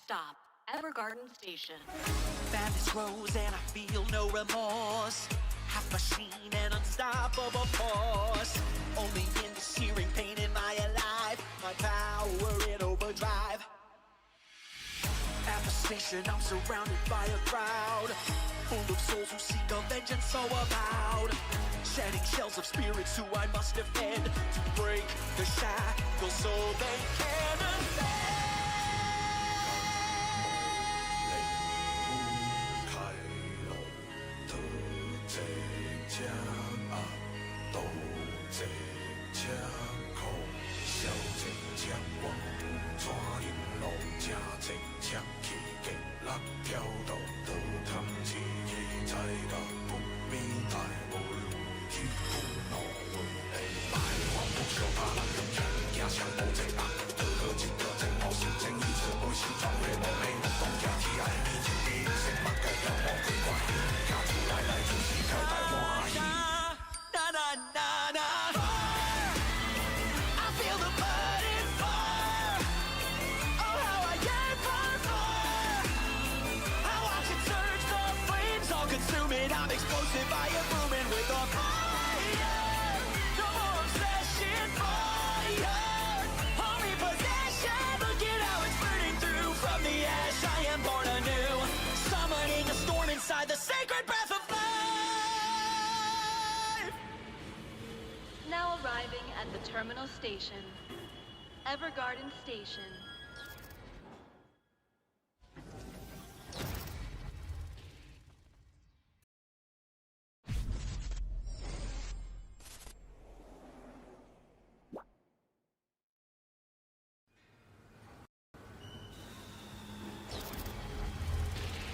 stop, Evergarden Station. Madness grows and I feel no remorse. Half machine and unstoppable force. Only in the searing pain am I alive. My power in overdrive. At the station I'm surrounded by a crowd full of souls who seek a vengeance so avowed. Shedding shells of spirits who I must defend to break the shackles so they can ascend. I'm explosive, I am booming with a fire. No more obsession, fire. Only possession, look at how it's burning through. From the ash, I am born anew. Summoning a storm inside the sacred breath of life. Now arriving at the terminal station, Evergarden Station.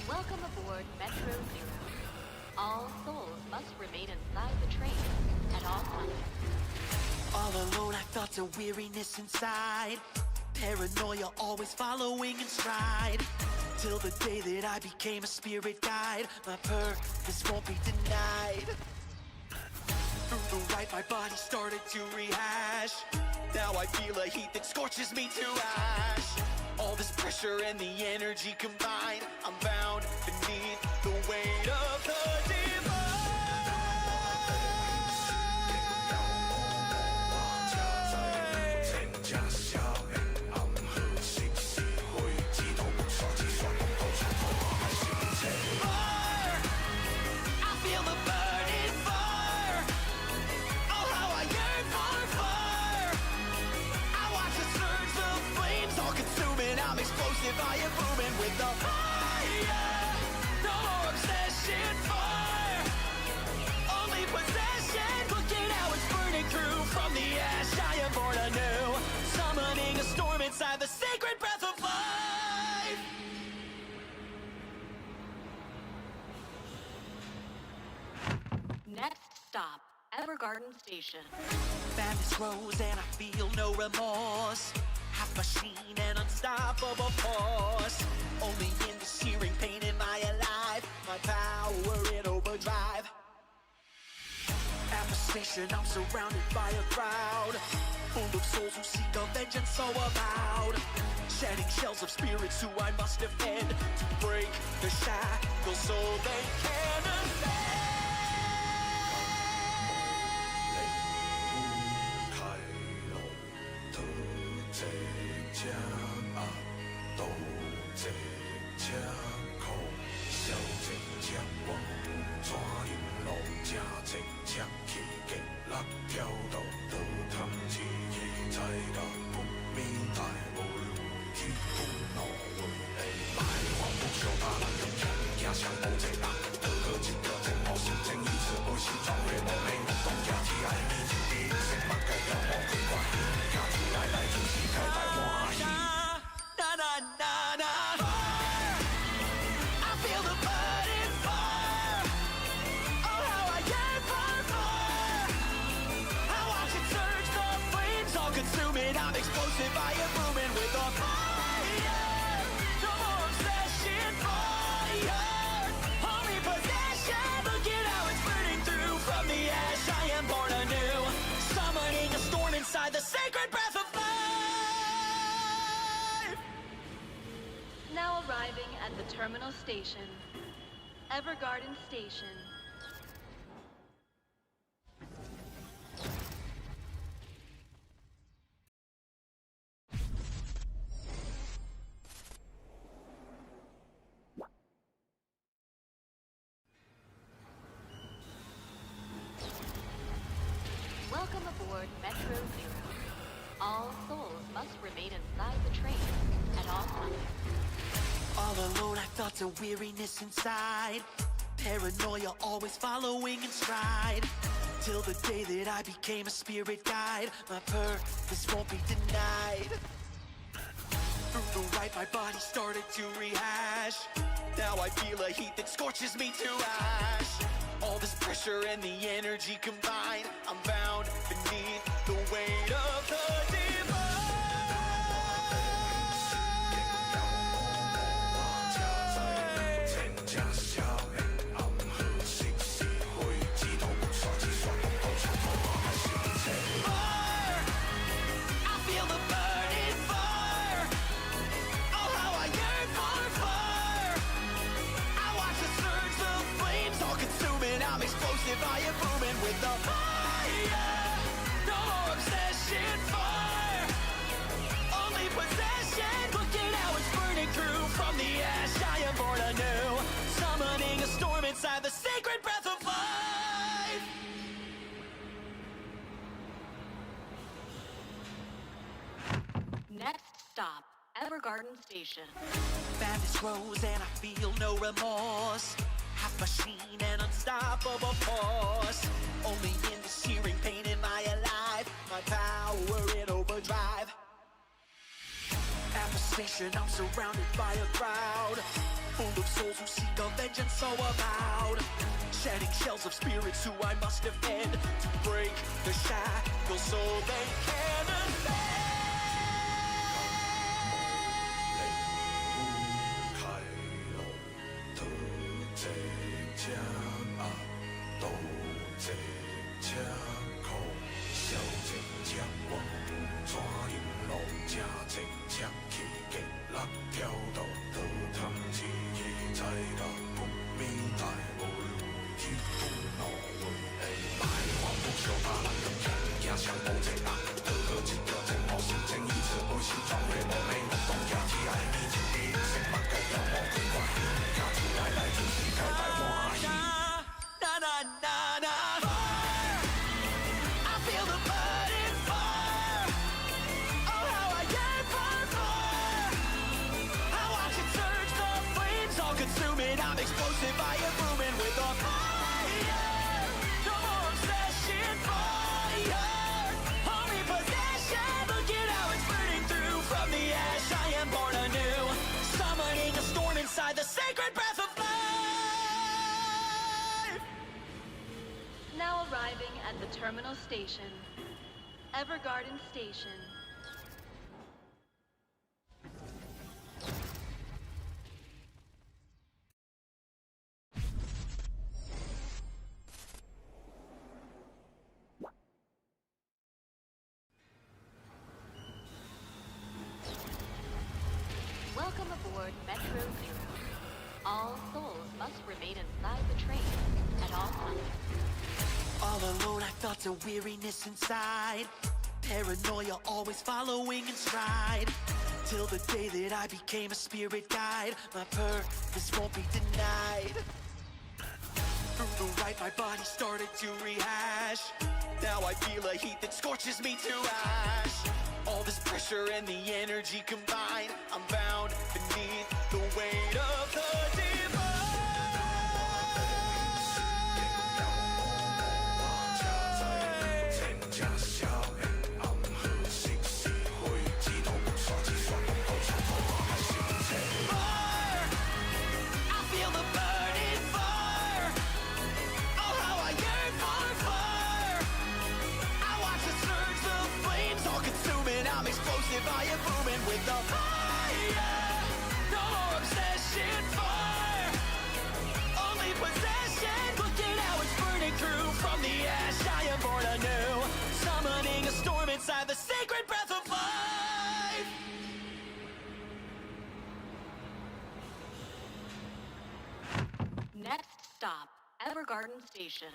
Welcome aboard Metro Zero. All souls must remain inside the train at all times. All alone I felt a weariness inside. Paranoia always following in stride. Till the day that I became a spirit guide. My purpose won't be denied. Through the right my body started to rehash. Now I feel a heat that scorches me to ash. All this pressure and the energy combined, I'm bound beneath the weight of the divine. Fire! I feel the burning fire. Oh, how I yearn for fire. I watch the surge of flames all consuming. I'm explosive, I am booming with the fire. No more obsession, fire. Only possession, look at how it's burning through. From the ash, I am born anew. Summoning a storm inside the sacred breath of life. Next stop, Evergarden Station. Madness grows and I feel no remorse. Half machine and unstoppable force. Only in the searing pain am I alive. My power in overdrive. At the station I'm surrounded by a crowd full of souls who seek a vengeance so avowed. Shedding shells of spirits who I must defend to break the shackles so they can ascend. I'm explosive, I am booming with a fire. No more obsession, fire. Only possession, look at how it's burning through. From the ash, I am born anew. Summoning a storm inside the sacred breath of life. Now at the terminal station. Evergarden Station. Welcome aboard Metro Zero. All souls must remain inside the train at all times. All alone, I felt a weariness inside. Paranoia always following in stride. Till the day that I became a spirit guide. My purpose won't be denied. Through the right, my body started to rehash. Now I feel a heat that scorches me to ash. All this pressure and the energy combined, I'm bound beneath the weight of the divine. Fire booming with the fire. No more obsession, fire. Only possession. Look at how it's burning through. From the ash I am born anew. Summoning a storm inside the sacred breath of life. Next stop, Evergarden Station. Madness grows and I feel no remorse. Half machine and unstoppable force. Only in the searing pain am I alive. My power in overdrive. At the station I'm surrounded by a crowd full of souls who seek a vengeance so avowed. Shedding shells of spirits who I must defend. To break the shackles so they can ascend. Fire booming with the fire. No more obsession, fire. Only possession. Look at how it's burning through. From the ash I am born anew. Summoning a storm inside the sacred breath of life. Now arriving at the terminal station. Evergarden Station. Welcome aboard Metro Zero. All souls must remain inside the train at all times. All alone, I felt a weariness inside. Paranoia always following in stride. Till the day that I became a spirit guide. My purpose won't be denied. Through the right, my body started to rehash. Now I feel a heat that scorches me to ash. All this pressure and the energy combined, I'm bound beneath the weight of the divine. Fire booming with the fire. No more obsession, fire. Only possession. Look at how it's burning through. From the ash I am born anew. Summoning a storm inside the sacred breath of life. Evergarden Station.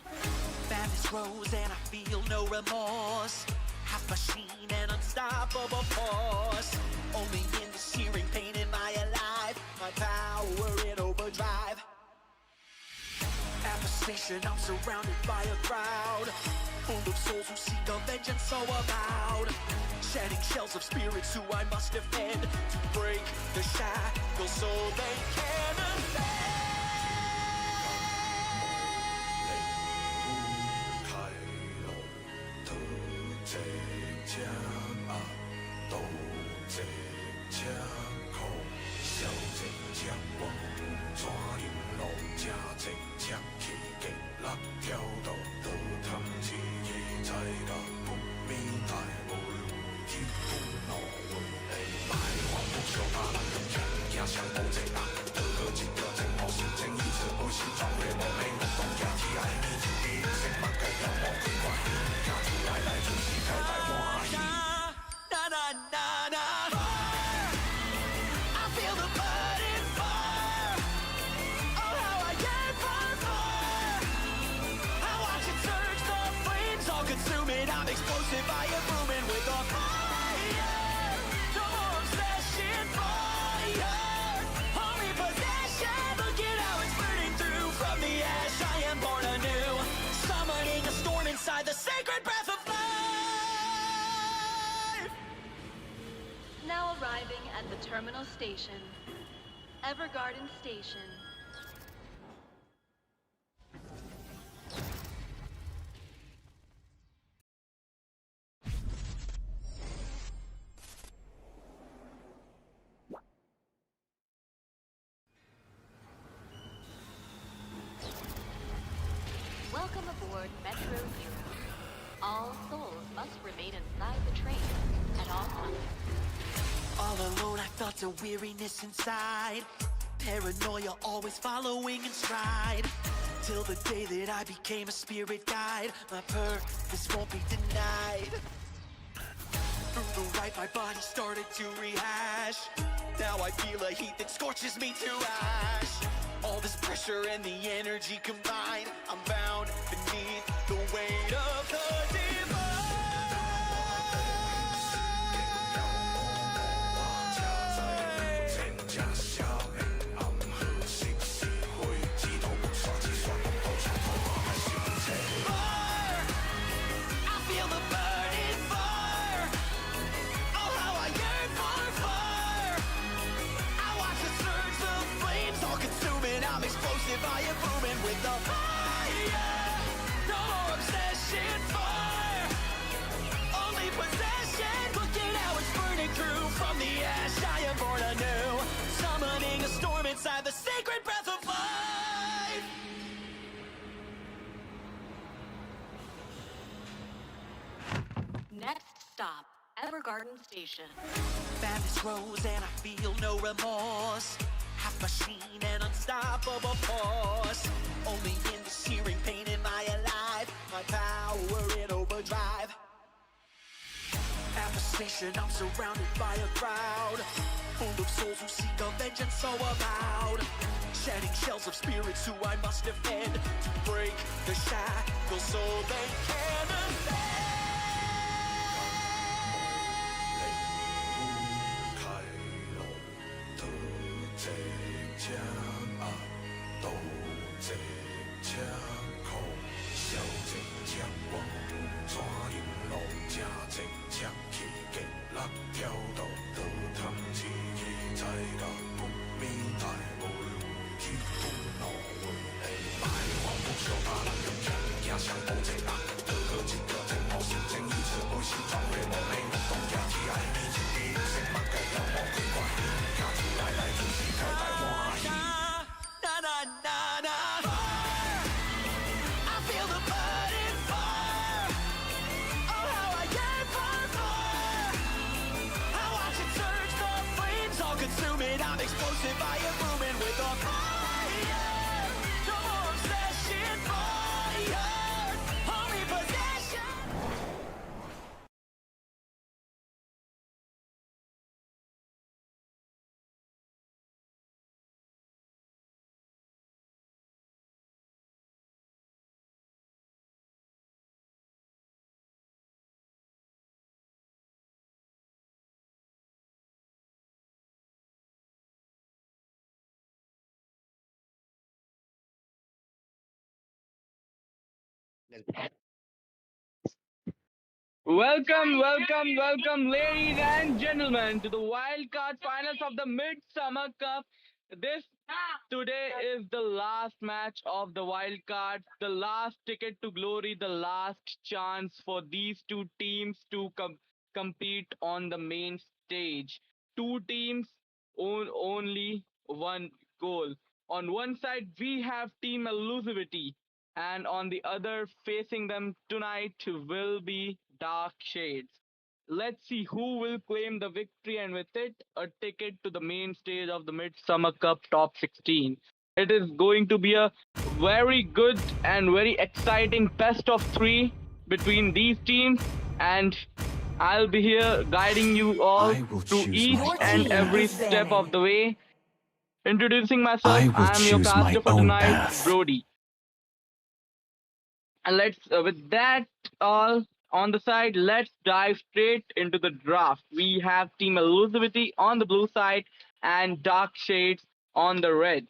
Bandits rose and I feel no remorse. Half machine and unstoppable force. Only in the searing pain am I alive. My power in overdrive. At the station I'm surrounded by a crowd full of souls who seek a vengeance so avowed. Shedding shells of spirits who I must defend. To break the shackles so they can ascend. 开路得这枪啊，斗这枪口，小这枪王，抓引路加这枪气劲，六条道得探知己，在个不明大会会天不挪回地，大王不小把人用枪，惊枪保这人，得个一条正好是正义是不是装的无美我当家己爱你自己，成物计要无奇怪，家出来就是开大欢喜。Na na na na fire, I feel the burning fire. Oh how I yearn for fire. I watch it surge, the flames all consume it. I'm explosive, I am booming with the fire. No more obsession, fire. Only possession, look at how it's burning through. From the ash I am born anew. Summoning a storm inside the sacred breath of life. Now arriving at the terminal station. Evergarden Station. Welcome aboard Metro Zero. All souls must remain inside the train at all times. All alone, I felt a weariness inside. Paranoia always following in stride. Till the day that I became a spirit guide. My purpose won't be denied. Through the right, my body started to rehash. Now I feel a heat that scorches me to ash. All this pressure and the energy combined. I'm bound beneath the weight of the divine. Fire, I feel the burning fire. Oh how I yearn for fire. I watch the surge, the flames all consuming. I'm explosive, I am booming with the fire. No more obsession, fire. Only possession, look at how it's burning through. From the ash I am born anew. Summoning a storm inside the sacred breath of life. Next stop, Evergarden Station. Bandits rose and I feel no remorse. Half machine and unstoppable force. Only in the searing pain am I alive. My power in overdrive. At the station I'm surrounded by a crowd full of souls who seek a vengeance so avowed. Shedding shells of spirits who I must defend. To break the shackles so they can ascend. 开路得这枪啊，斗这枪口，小这枪王，抓引路加这枪气劲，六条道得探知己，在个不明大会会天不挪回地，大王不小把人用枪，惊枪保这人，得个一条正好是正义是不是装的无美我当家己爱你自己，成物计要无奇怪，家出来就是开大欢喜。Na na na na fire, I feel the burning fire. Oh how I yearn for fire. I watch it surge, the flames all consume it. I'm explosive, I am booming with the fire. No more obsession, fire. Only possession. Welcome, ladies and gentlemen, to the wildcard finals of the Midsummer Cup. This today is the last match of the wildcard, the last ticket to glory, the last chance for these two teams to compete on the main stage. Two teams own only one goal. On one side, we have Team Elusivity, and on the other, facing them tonight will be Dark Shades. Let's see who will claim the victory and with it a ticket to the main stage of the Midsummer Cup Top 16. It is going to be a very good and very exciting best of three between these teams, and I'll be here guiding you all I will through choose each my and own every path. step of the way. Introducing myself, I will I am your choose my caster for own tonight, path. Brody. And let's, with that all on the side, let's dive straight into the draft. We have Team Elusivity on the blue side and Dark Shades on the red.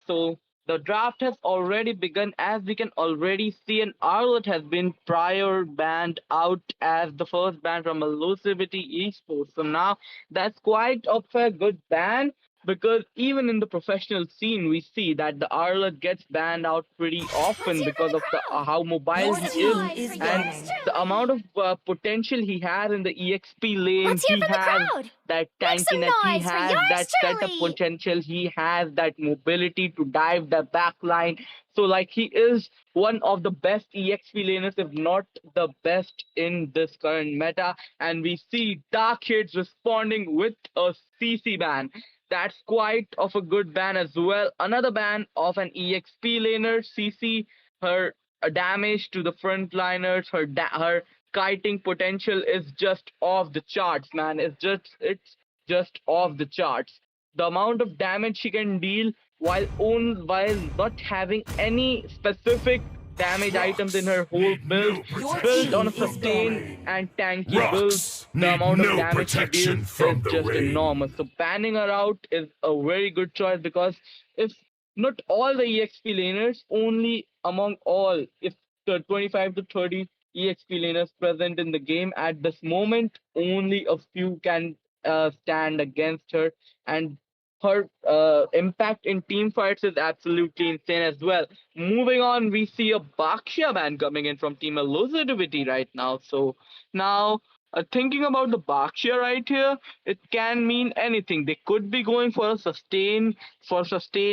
So the draft has already begun, as we can already see, and Arlet has been prior banned out as the first ban from Elusivity Esports. So now that's quite of a good ban, because even in the professional scene, we see that the Arlet gets banned out pretty often because of the how mobile he is and the amount of potential he has in the EXP lane. He has that tankiness, he has that setup potential, he has that mobility to dive the back line. So, like, he is one of the best EXP laners, if not the best in this current meta. And we see Dark Shades responding with a CC ban. That's quite of a good ban as well. Another ban of an EXP laner, CC. Her damage to the frontliners, her kiting potential is just off the charts, man. It's just off the charts. The amount of damage she can deal while not having any specific damage items in her whole build, built on a sustain and tanky build, the amount of damage she deals is just enormous. So banning her out is a very good choice, because if not all the EXP laners, only among all, if the 25 to 30 EXP laners present in the game at this moment, only a few can stand against her, and her impact in team fights is absolutely insane as well. Moving on, we see a Bakshia ban coming in from Team Elusivity right now. So now, thinking about the Bakshia right here, it can mean anything. They could be going for a sustain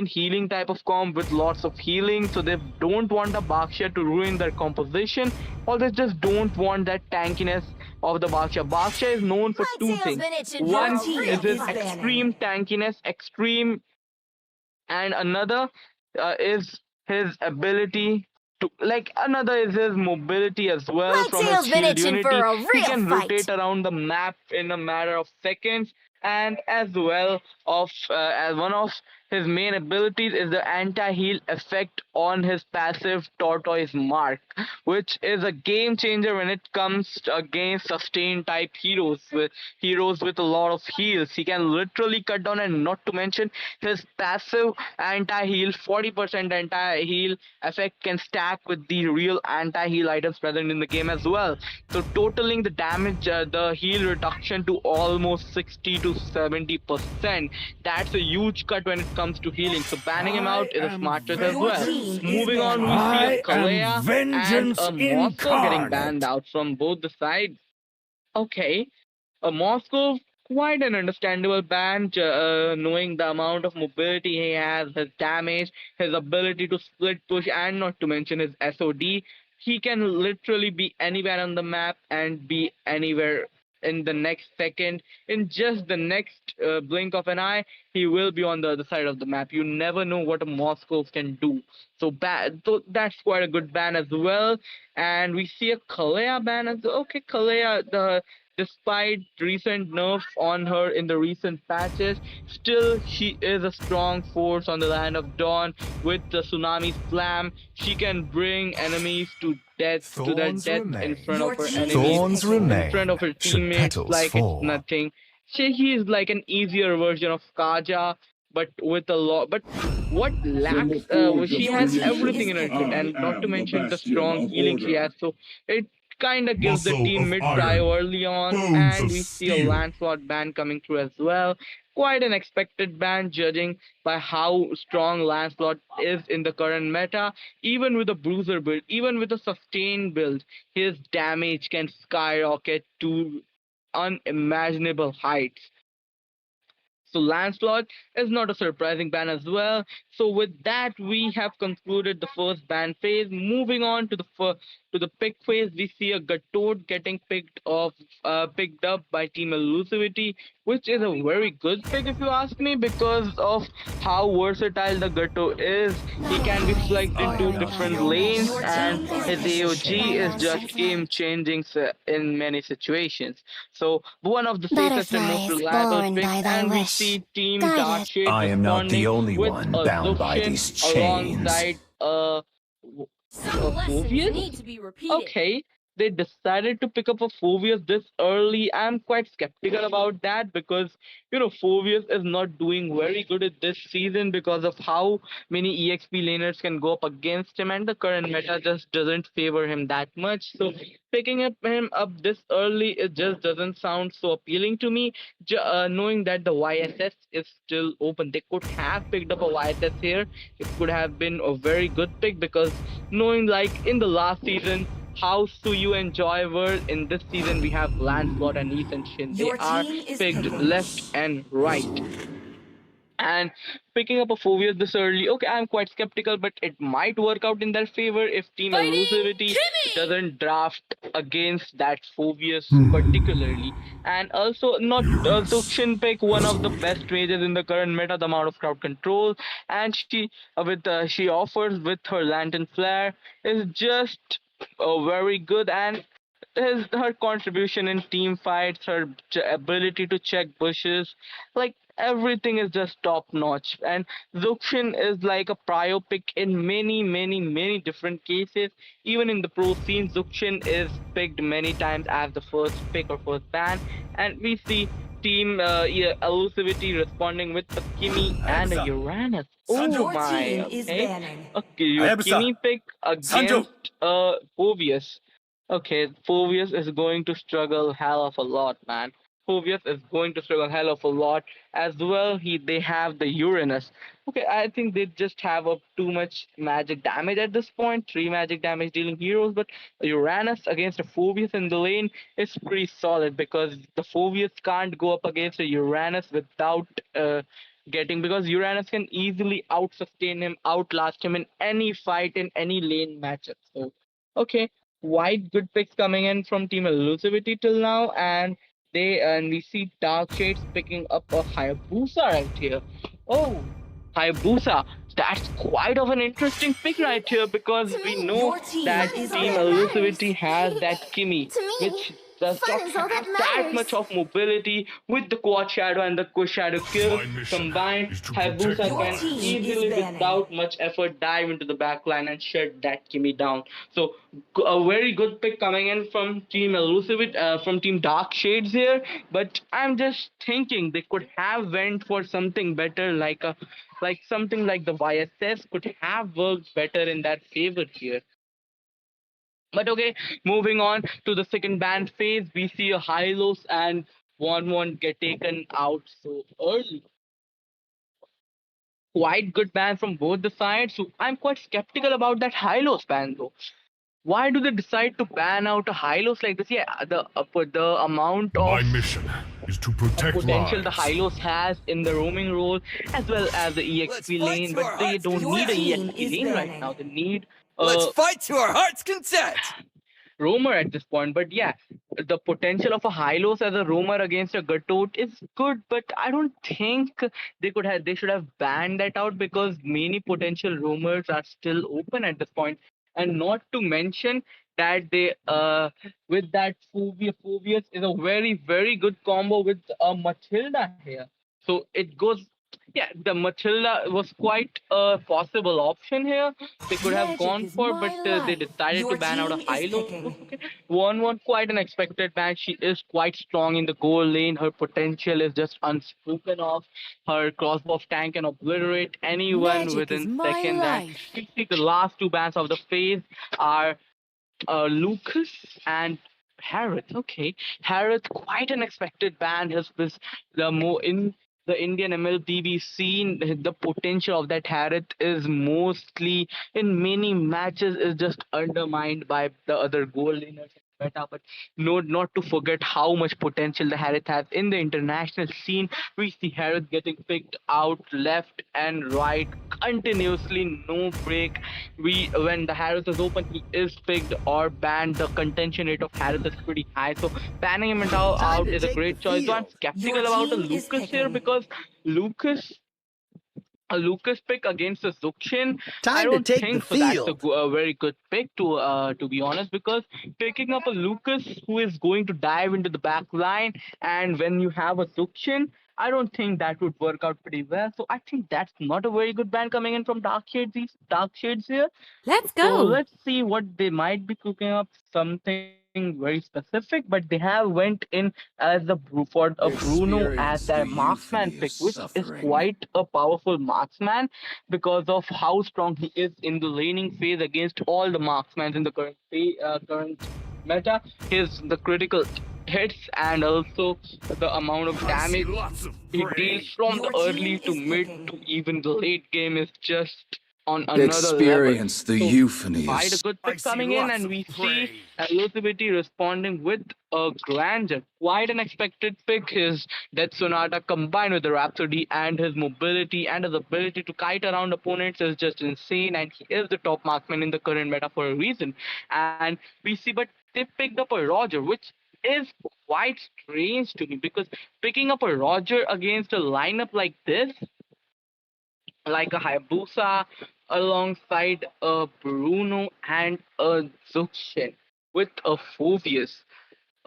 healing type of comp with lots of healing, so they don't want a Bakshia to ruin their composition, or they just don't want that tankiness of the Bakshia. Bakshia is known for two things. One is his extreme tankiness, extreme, and another is his ability to, like, another is his mobility as well. From his shield unity, he can rotate around the map in a matter of seconds, and as well as one of his main abilities is the anti-heal effect on his passive Tortoise Mark, which is a game changer when it comes against sustain type heroes with a lot of heals. He can literally cut down, and not to mention his passive anti-heal, 40% anti-heal effect can stack with the real anti-heal items present in the game as well. So totaling the damage, the heal reduction to almost 60 to 70%. That's a huge cut when it comes to healing. So banning him out is a smart choice as well. Moving on, we see a Kalea and a Moscow getting banned out from both the sides. Okay, a Moscow, quite an understandable ban, knowing the amount of mobility he has, his damage, his ability to split push, and not to mention his SOD. He can literally be anywhere on the map and be anywhere in the next second. In just the next blink of an eye, he will be on the other side of the map. You never know what a Moscow can do. So bad. So that's quite a good ban as well. And we see a Kalea ban as well. Okay, Kalea, despite recent nerfs on her in the recent patches, still she is a strong force on the land of Dawn. With the Tsunami Slam, she can bring enemies to death, to their death in front of her enemies, in front of her teammates, like it's nothing. He is like an easier version of Kaja, but with a lot, but what lacks, she Your has team everything is in her kit, I and am not to the mention the bastion strong of healing she order. has. So it kind of gives the Muscle team of mid iron, prio early on, bones and of we see a steel. Lancelot ban coming through as well. Quite an expected ban, judging by how strong Lancelot is in the current meta. Even with a bruiser build, even with a sustained build, his damage can skyrocket to unimaginable heights. So Lancelot is not a surprising ban as well. So with that, we have concluded the first ban phase. Moving on to the to the pick phase, we see a Gatod getting picked up by Team Elusivity, which is a very good pick if you ask me, because of how versatile the Gato is. He can be flanked I into am not the different only lanes, one and bound by his this AOG is chain. just game changing in many situations. So one of the safest and Butterfly most is reliable born picks, by thy and we wish. see Team Guide it. Darkshade I am not the responding only with one a bound by Zuxian these chains. alongside Some a lessons Phoveus. need to be repeated. Okay, they decided to pick up a Phoveus this early. I'm quite skeptical about that because Phoveus is not doing very good at this season because of how many EXP laners can go up against him, and the current meta just doesn't favor him that much. So picking up him up this early, it just doesn't sound so appealing to me. Knowing that the YSS is still open, they could have picked up a YSS here. It could have been a very good pick because knowing like in the last season how Suyu and Joy were, in this season we have Lancelot and Ethan Shin. They Your are team is picked picking. left and right. And picking up a Phoveus this early, okay, I'm quite skeptical, but it might work out in their favor if Team Fighting Elusivity Kimmy! doesn't draft against that Phoveus particularly. And also, not Zuxian pick one of the best mages in the current meta, the amount of crowd control, and she offers with her Lantern Flare is just very good, and her contribution in team fights, her ability to check bushes, like everything is just top notch. And Zuxian is like a prio pick in many, many, many different cases. Even in the pro scene, Zuxian is picked many times as the first pick or first ban. And we see Team Elusivity responding with a Kimi and a Hayabusa, Uranus. Oh Sanjo. Your my, team is okay. banning. Okay, your Hayabusa, Kimi pick Sanjo. against Phoveus. Okay, Phoveus is going to struggle hell of a lot, man. Phoveus is going to struggle hell of a lot as well. They have the Uranus. Okay, I think they just have a too much magic damage at this point. Three magic damage dealing heroes, but Uranus against a Phoveus in the lane is pretty solid because the Phoveus can't go up against a Uranus without getting, because Uranus can easily out sustain him, outlast him in any fight in any lane matchup. So okay, quite good picks coming in from Team Elusivity till now, and we see Dark Shades picking up a Hayabusa right here. Oh, Hayabusa, that's quite of an interesting pick right here because To we me, know Your team that fun is is all Team that banning. matters. Elusivity has that Kimi, To me, which does fun not is all that have that matters. much of mobility with the quad shadow and the quad shadow kill My mission combined. is to protect Hayabusa Your can lives. team is easily, banning. without much effort, dive into the backline and shut that Kimi down. So a very good pick coming in from Team Elusivate, from Team Dark Shades here. But I'm just thinking they could have went for something better, like something like the YSS could have worked better in that favor here. But okay, moving on to the second ban phase, we see a Hylos and one get taken out so early. Quite good ban from both the sides. So I'm quite skeptical about that Hylos ban though. Why do they decide to ban out a Hylos like this? Yeah, the amount My of mission is to protect potential the lives. Hylos has in the roaming role as well as the Let's EXP fight lane, to but our they heart's don't Your need a content. team EXP is lane right now. banning. They need Let's a fight to our heart's content. roamer at this point. But yeah, the potential of a Hylos as a roamer against a Gatot is good, but I don't think they should have banned that out because many potential roamers are still open at this point. And not to mention that they with that Phoveus is a very, very good combo with Matilda here. So it goes Yeah, the Matilda was quite a possible option here. They could have Magic gone is for, but my they life. decided to Your ban out a team is high-low. picking. Okay. 1-1, quite an expected ban. She is quite strong in the goal lane. Her potential is just unspoken of. Her crossbow tank can obliterate anyone Magic is within my second. And life. we see the last two bans of the phase are Lucas and Harith. Okay, Harith, quite an expected ban. Has this the more in the Indian MLB scene, the potential of that Harith is mostly in many matches is just undermined by the other goal laners. Meta, but no, not to forget how much potential the Harith has in the international scene. We see Harith getting picked out left and right continuously, no break. We when the Harris is open, he is picked or banned. The contention rate of Harris is pretty high, so banning him Time out to is a take the great choice. So I'm field. Your skeptical about a team is Lucas here picking. because Lucas a Lucas pick against a Zukshin, I Time to don't take the think so. That's field. a very good pick to be honest, because picking up a Lucas who is going to dive into the back line, and when you have a Zukshin, I don't think that would work out pretty well. So I think that's not a very good ban coming in from Dark Shades. These Dark Shades here. Let's So go. let's see what they might be cooking up. Something very specific, but they have went in as for a Bruno as Experience their the marksman euphony pick, of which is suffering. quite a powerful marksman because of how strong he is in the laning phase against all the marksmen in the current meta. His the critical hits and also the amount of I see damage lots of he deals prey. from the Your team early to is mid picking. to even the late game is just on another level. Experience the So euphony of quite a good I pick see coming in, lots and of we see prey. Elizabeth responding with a grandeur. Quite an expected pick. His Death Sonata combined with the Rhapsody and his mobility and his ability to kite around opponents is just insane, and he is the top marksman in the current meta for a reason. And we see, but they picked up a Roger, which is quite strange to me because picking up a Roger against a lineup like this, like a Hayabusa alongside a Bruno and a Zuxin with a Phobius.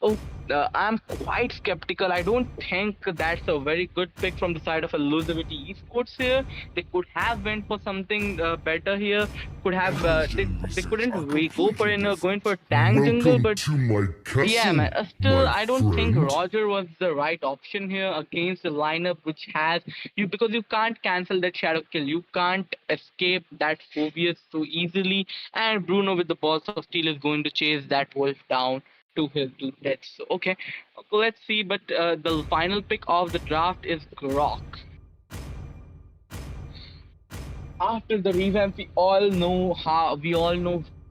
Oh, I'm quite skeptical. I don't think that's a very good pick from the side of Elizabeth Esports here. They could have went for something better here. Could have Evolution they research couldn't are go for completely going different. for tank jungle, Welcome but to my yeah, man. castle, Still, my I don't think friend. Roger was the right option here against the lineup which has you because you can't cancel that shadow kill. You can't escape that Phobius so easily. And Bruno with the balls of steel is going to chase that wolf down to his two deaths. So, okay, let's see. But the final pick of the draft is Grok. After the revamp, we all know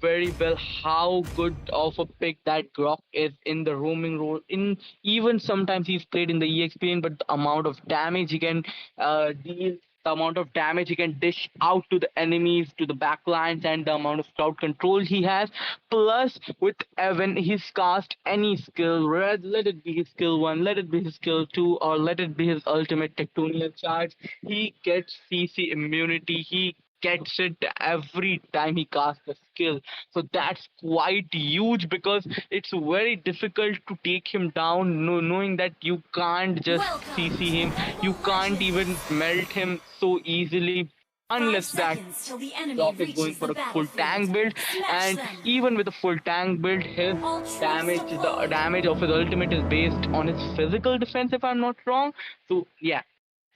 very well how good of a pick that Grok is in the roaming role. In even sometimes he's played in the EXP lane, but the amount of damage he can deal, the amount of damage he can dish out to the enemies, to the backlines, and the amount of crowd control he has. Plus, with when he's cast any skill, let it be his skill one, let it be his skill two, or let it be his ultimate tectonial charge, he gets CC immunity. He gets it every time he casts a skill. So that's quite huge because it's very difficult to take him down, knowing that you can't just Welcome CC to him, you Mobile can't even Legends. melt him so easily. 5 Unless that seconds till the enemy Rock is going reaches for the a full battlefield. tank build, Smash and them. even with a full tank build, his All troops the deployed. damage of his ultimate is based on his physical defense, if I'm not wrong. So yeah,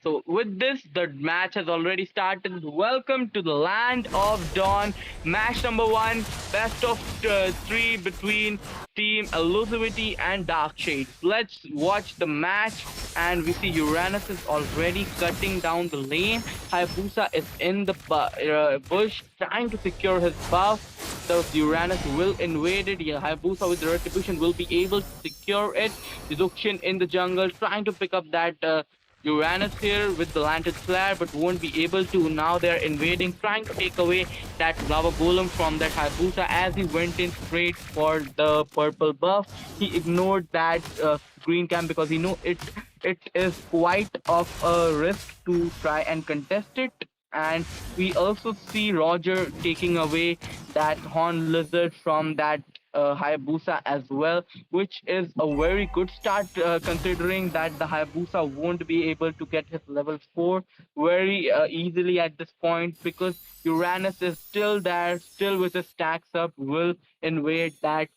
so with this, the match has already started. Welcome to the land of Dawn. Match number one, best of three between Team Elusivity and Dark Shades. Let's watch the match, and we see Uranus is already cutting down the lane. Hayabusa is in the bush trying to secure his buff. The Uranus will invade it. Yeah, Hayabusa with the retribution will be able to secure it. Zuxian in the jungle trying to pick up that Uranus here with the Lantern Flare, but won't be able to. Now they're invading, trying to take away that Lava Golem from that Hayabusa as he went in straight for the purple buff. He ignored that green camp because he knew it is quite of a risk to try and contest it. And we also see Roger taking away that Horn Lizard from that Hayabusa as well, which is a very good start considering that the Hayabusa won't be able to get his level 4 very easily at this point because Uranus is still there, still with his stacks up, will invade that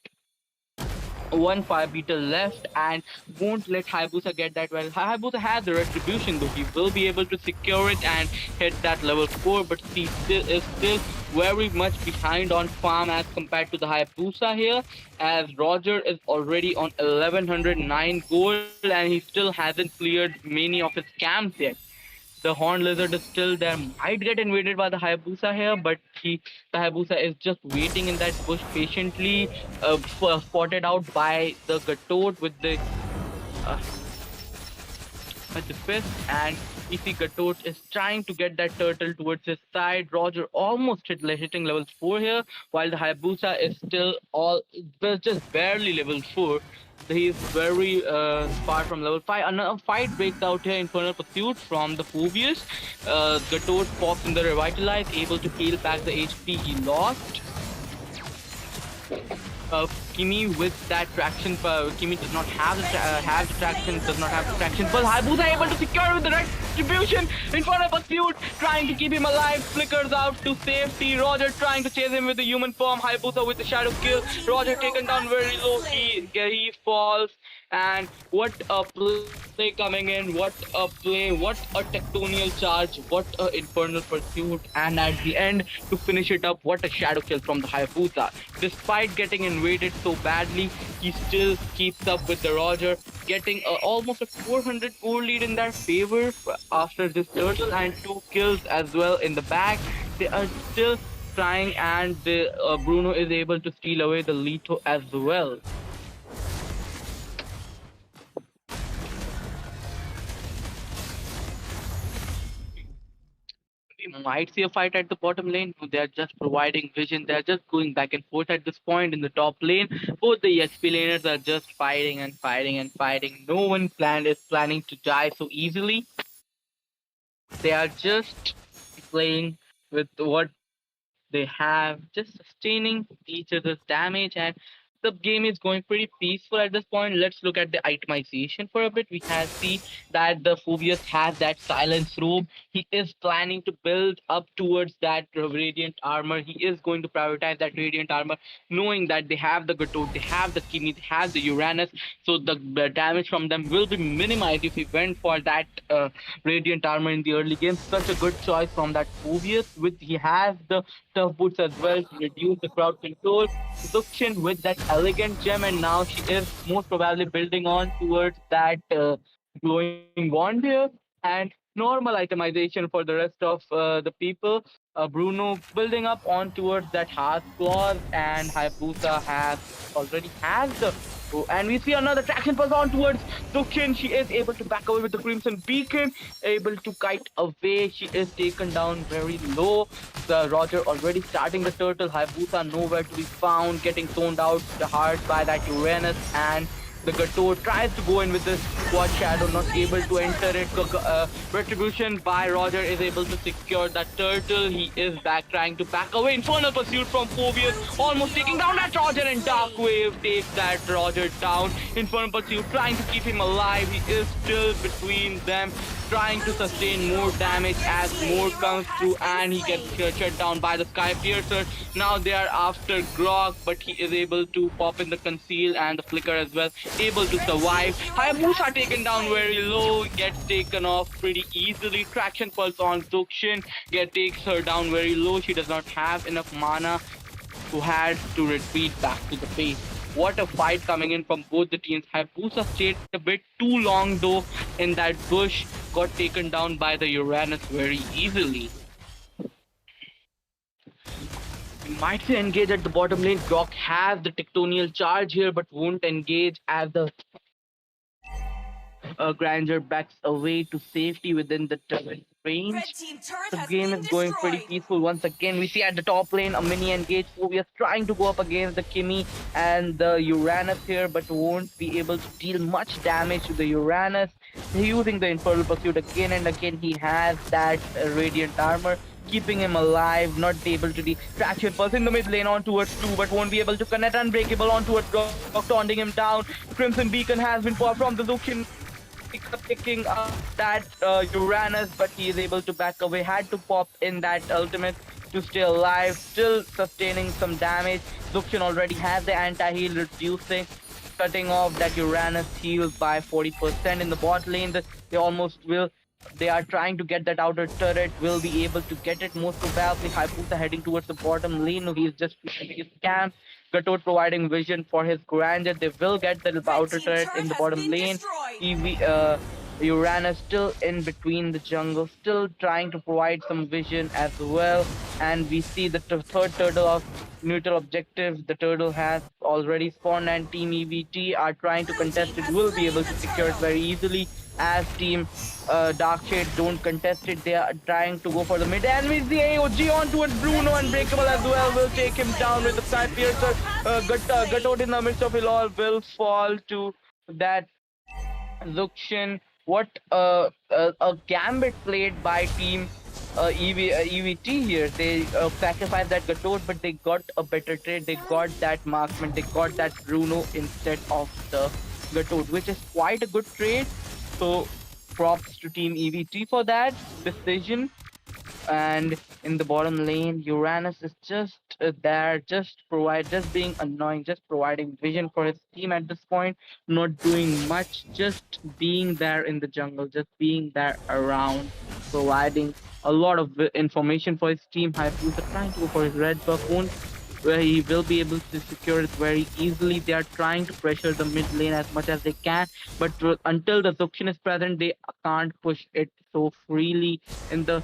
one fire beetle left and won't let Hayabusa get that well. Hayabusa has the retribution though. He will be able to secure it and hit that level 4, but he still is still very much behind on farm as compared to the Hayabusa here, as Roger is already on 1109 gold and he still hasn't cleared many of his camps yet. The horned lizard is still there, might get invaded by the Hayabusa here, but the Hayabusa is just waiting in that bush patiently, spotted out by the Gatot uh, with the fist, and we see Gatot is trying to get that turtle towards his side. Roger almost hitting level 4 here, while the Hayabusa is still just barely level 4. He is very far from level 5. Another fight breaks out here, Infernal Pursuit from the Phobius. Gatot pops in the Revitalize, able to heal back the HP he lost. Kimi with that traction, Kimi does not have the traction, does not have the traction, but Hayabusa able to secure with the retribution. Infernal Pursuit trying to keep him alive, flickers out to safety. Roger trying to chase him with the human form. Hayabusa with the shadow kill. Roger taken down very low. He falls. And what a play coming in, what a play, what a tectonial charge, what a infernal pursuit, and at the end to finish it up, what a shadow kill from the Hayabusa. Despite getting invaded so badly, he still keeps up with the Roger, getting almost a 400 gold lead in their favor after this turtle and 2 kills as well in the back. They are still trying, and Bruno is able to steal away the Leto as well. We might see a fight at the bottom lane. They're just providing vision. They're just going back and forth at this point in the top lane. Both the XP laners are just fighting and fighting and fighting. No one is planning to die so easily. They are just playing with what they have, just sustaining each other's damage, and the game is going pretty peaceful at this point. Let's look at the itemization for a bit. We can see that the Phobius has that silence robe. He is planning to build up towards that radiant armor. He is going to prioritize that radiant armor, knowing that they have the Gatot, they have the Kimi, they have the Uranus, so the damage from them will be minimized if he went for that radiant armor in the early game. Such a good choice from that Phobius. He has the tough boots as well to reduce the crowd control. Dukshin with that elegant gem, and now she is most probably building on towards that glowing wand here, and normal itemization for the rest of the people. Bruno building up on towards that Hearth Claws, and Hayabusa already has the. Oh, and we see another traction pulse on towards Dukshin. She is able to back away with the Crimson Beacon, able to kite away. She is taken down very low. The Roger already starting the turtle. Hayabusa nowhere to be found, getting toned out hard by that Uranus, and the Gatot tries to go in with this Squad Shadow, not able to enter it. Retribution by Roger is able to secure that turtle. He is trying to back away. Infernal Pursuit from Phobius, almost taking down that Roger, and Dark Wave takes that Roger down. Infernal Pursuit trying to keep him alive. He is still between them, trying to sustain more damage as more comes through, and he gets shut down by the Sky Piercer. Now they are after Grog, but he is able to pop in the Conceal and the Flicker as well, able to survive. Hayabusa taken down very low, gets taken off pretty easily. Traction Pulse on Dukshin takes her down very low. She does not have enough mana, who had to retreat back to the base. What a fight coming in from both the teams. Hayabusa stayed a bit too long though in that bush, got taken down by the Uranus very easily. We might see engage at the bottom lane. Grok has the tectonial charge here, but won't engage as the Granger backs away to safety within the turret range. The game is going pretty peaceful once again. We see at the top lane a mini engage. Phobius trying to go up against the Kimi and the Uranus here, but won't be able to deal much damage to the Uranus. Using the Infernal Pursuit again and again. He has that Radiant Armor. keeping him alive, not able to distract him. Pulse in the mid lane on towards 2, but won't be able to connect. Unbreakable on towards Rock, taunting him down. Crimson Beacon has been popped from the Lucian, picking up that Uranus, but he is able to back away. Had to pop in that ultimate to stay alive, still sustaining some damage. Lucian already has the anti-heal reducing, cutting off that Uranus heals by 40% in the bot lane. They almost will. They are trying to get that outer turret. Will be able to get it most probably. Hayabusa heading towards the bottom lane. No, he's just planting his camp. Gatot providing vision for his grandeur. They will get the outer turret in the bottom lane. Uranus still in between the jungle, still trying to provide some vision as well. And we see the third turtle of neutral objectives. The turtle has already spawned, and Team EVT are trying to contest it. Will be able to secure it very easily as Team Darkshade don't contest it. They are trying to go for the mid. And we see AOG on towards Bruno. Unbreakable as well. Will take him down with the Sky Piercer. Gatot in the midst of it all will fall to that Zuxian. What a gambit played by Team EVT here. They sacrificed that Gatot, but they got a better trade. They got that marksman. They got that Bruno instead of the Gatot, which is quite a good trade. So props to Team EVT for that decision. And in the bottom lane, Uranus is just there, just being annoying, just providing vision for his team at this point, not doing much, just being there in the jungle, just being there around, providing a lot of information for his team. Hayabusa trying to go for his red buff, where he will be able to secure it very easily. They are trying to pressure the mid lane as much as they can, but until the Zuxian is present, they can't push it so freely. In the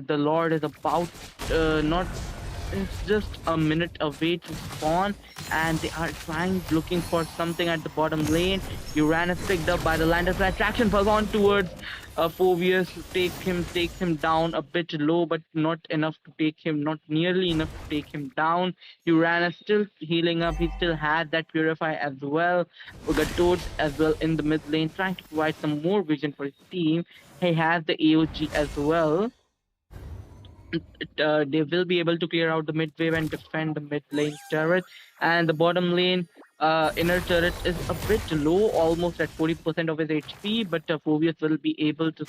Lord is about not. It's just a minute away to spawn, and they are looking for something at the bottom lane. Uranus picked up by the Landers. Attraction falls on towards Phoveus to takes him down a bit low, but not enough to take him, not nearly enough to take him down. Uranus still healing up. He still had that Purify as well. Gatot as well in the mid lane, trying to provide some more vision for his team. He has the AOG as well. They will be able to clear out the mid wave and defend the mid lane turret. And the bottom lane inner turret is a bit low, almost at 40% of his HP, but Phoveus will be able to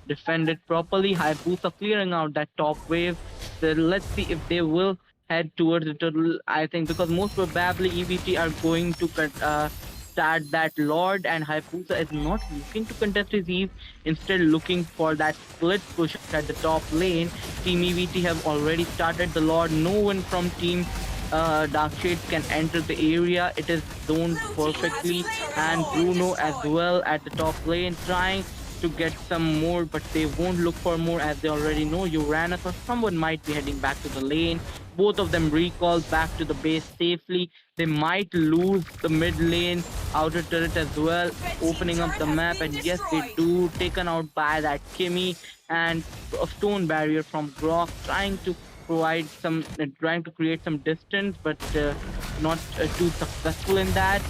defend it properly. Hayabusa clearing out that top wave. So let's see if they will head towards the turtle. I think because most probably EVT are going to start that Lord, and Hayabusa is not looking to contest his Eve, instead looking for that split push at the top lane. Team EVT have already started the Lord. No one from Team Darkshade can enter the area. It is zoned perfectly, and Bruno as well at the top lane trying to get some more, but they won't look for more as they already know Uranus or someone might be heading back to the lane. Both of them recall back to the base safely. They might lose the mid lane outer turret as well, opening up the map, and yes, they do. Taken out by that Kimmy, and a stone barrier from Grok, trying to create some distance, but not too successful in that.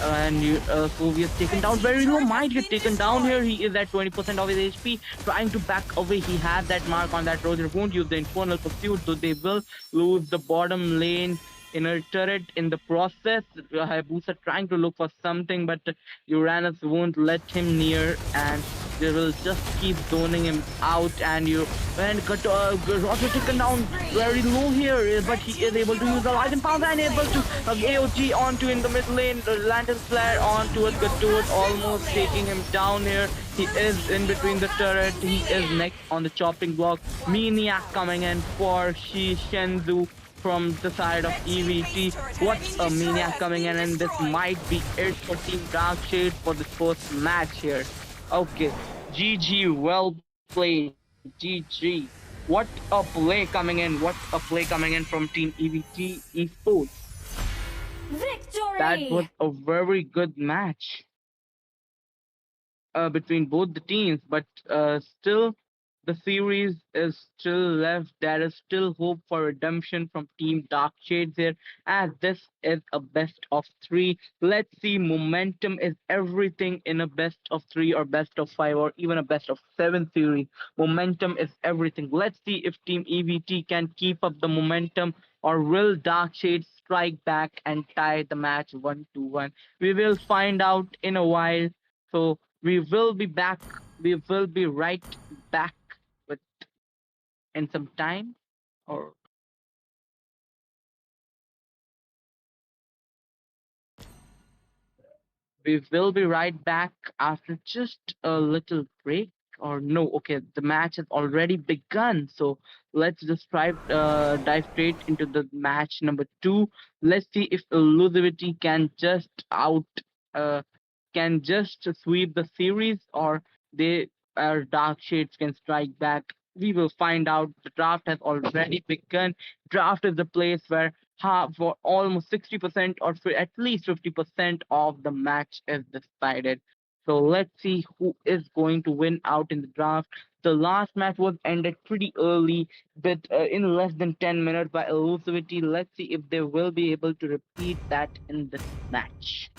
And Phoveus taken down very low, might get taken down here. He is at 20% of his HP, trying to back away. He has that mark on that Roger, won't use the Infernal Pursuit, so they will lose the bottom lane inner turret in the process. Hayabusa trying to look for something, but Uranus won't let him near, and they will just keep zoning him out. And Roger taken down very low here, but he is able to use the light and power and able to AOG onto in the mid lane. The Lantern Flare onto a Gatot, almost taking him down here. He is in between the turret. He is next on the chopping block. Maniac coming in for Shenzu from the side of EVT. What a Maniac coming in, and this might be it for Team Darkshade for this first match here. Okay, GG, well played, GG. What a play coming in, from Team EVT Esports. Victory! That was a very good match between both the teams, but still The series is still left. There is still hope for redemption from Team Dark Shades here, as this is a best of three. Let's see, momentum is everything in a best of three or best of five or even a best of seven series. Momentum is everything. Let's see if Team EVT can keep up the momentum, or will Dark Shades strike back and tie the match 1-1. We will find out in a while. So we will be back. We will be right back with in some time, or we will be right back after just a little break. Or no, okay, the match has already begun. So let's just dive straight into the match number two. Let's see if Elusivity uh, can just sweep the series, or they Dark Shades can strike back. We will find out. The draft has already begun. Draft is the place where half for almost 60% or for at least 50% of the match is decided. So let's see who is going to win out in the draft. The last match was ended pretty early, but in less than 10 minutes by Elusivity. Let's see if they will be able to repeat that in this match.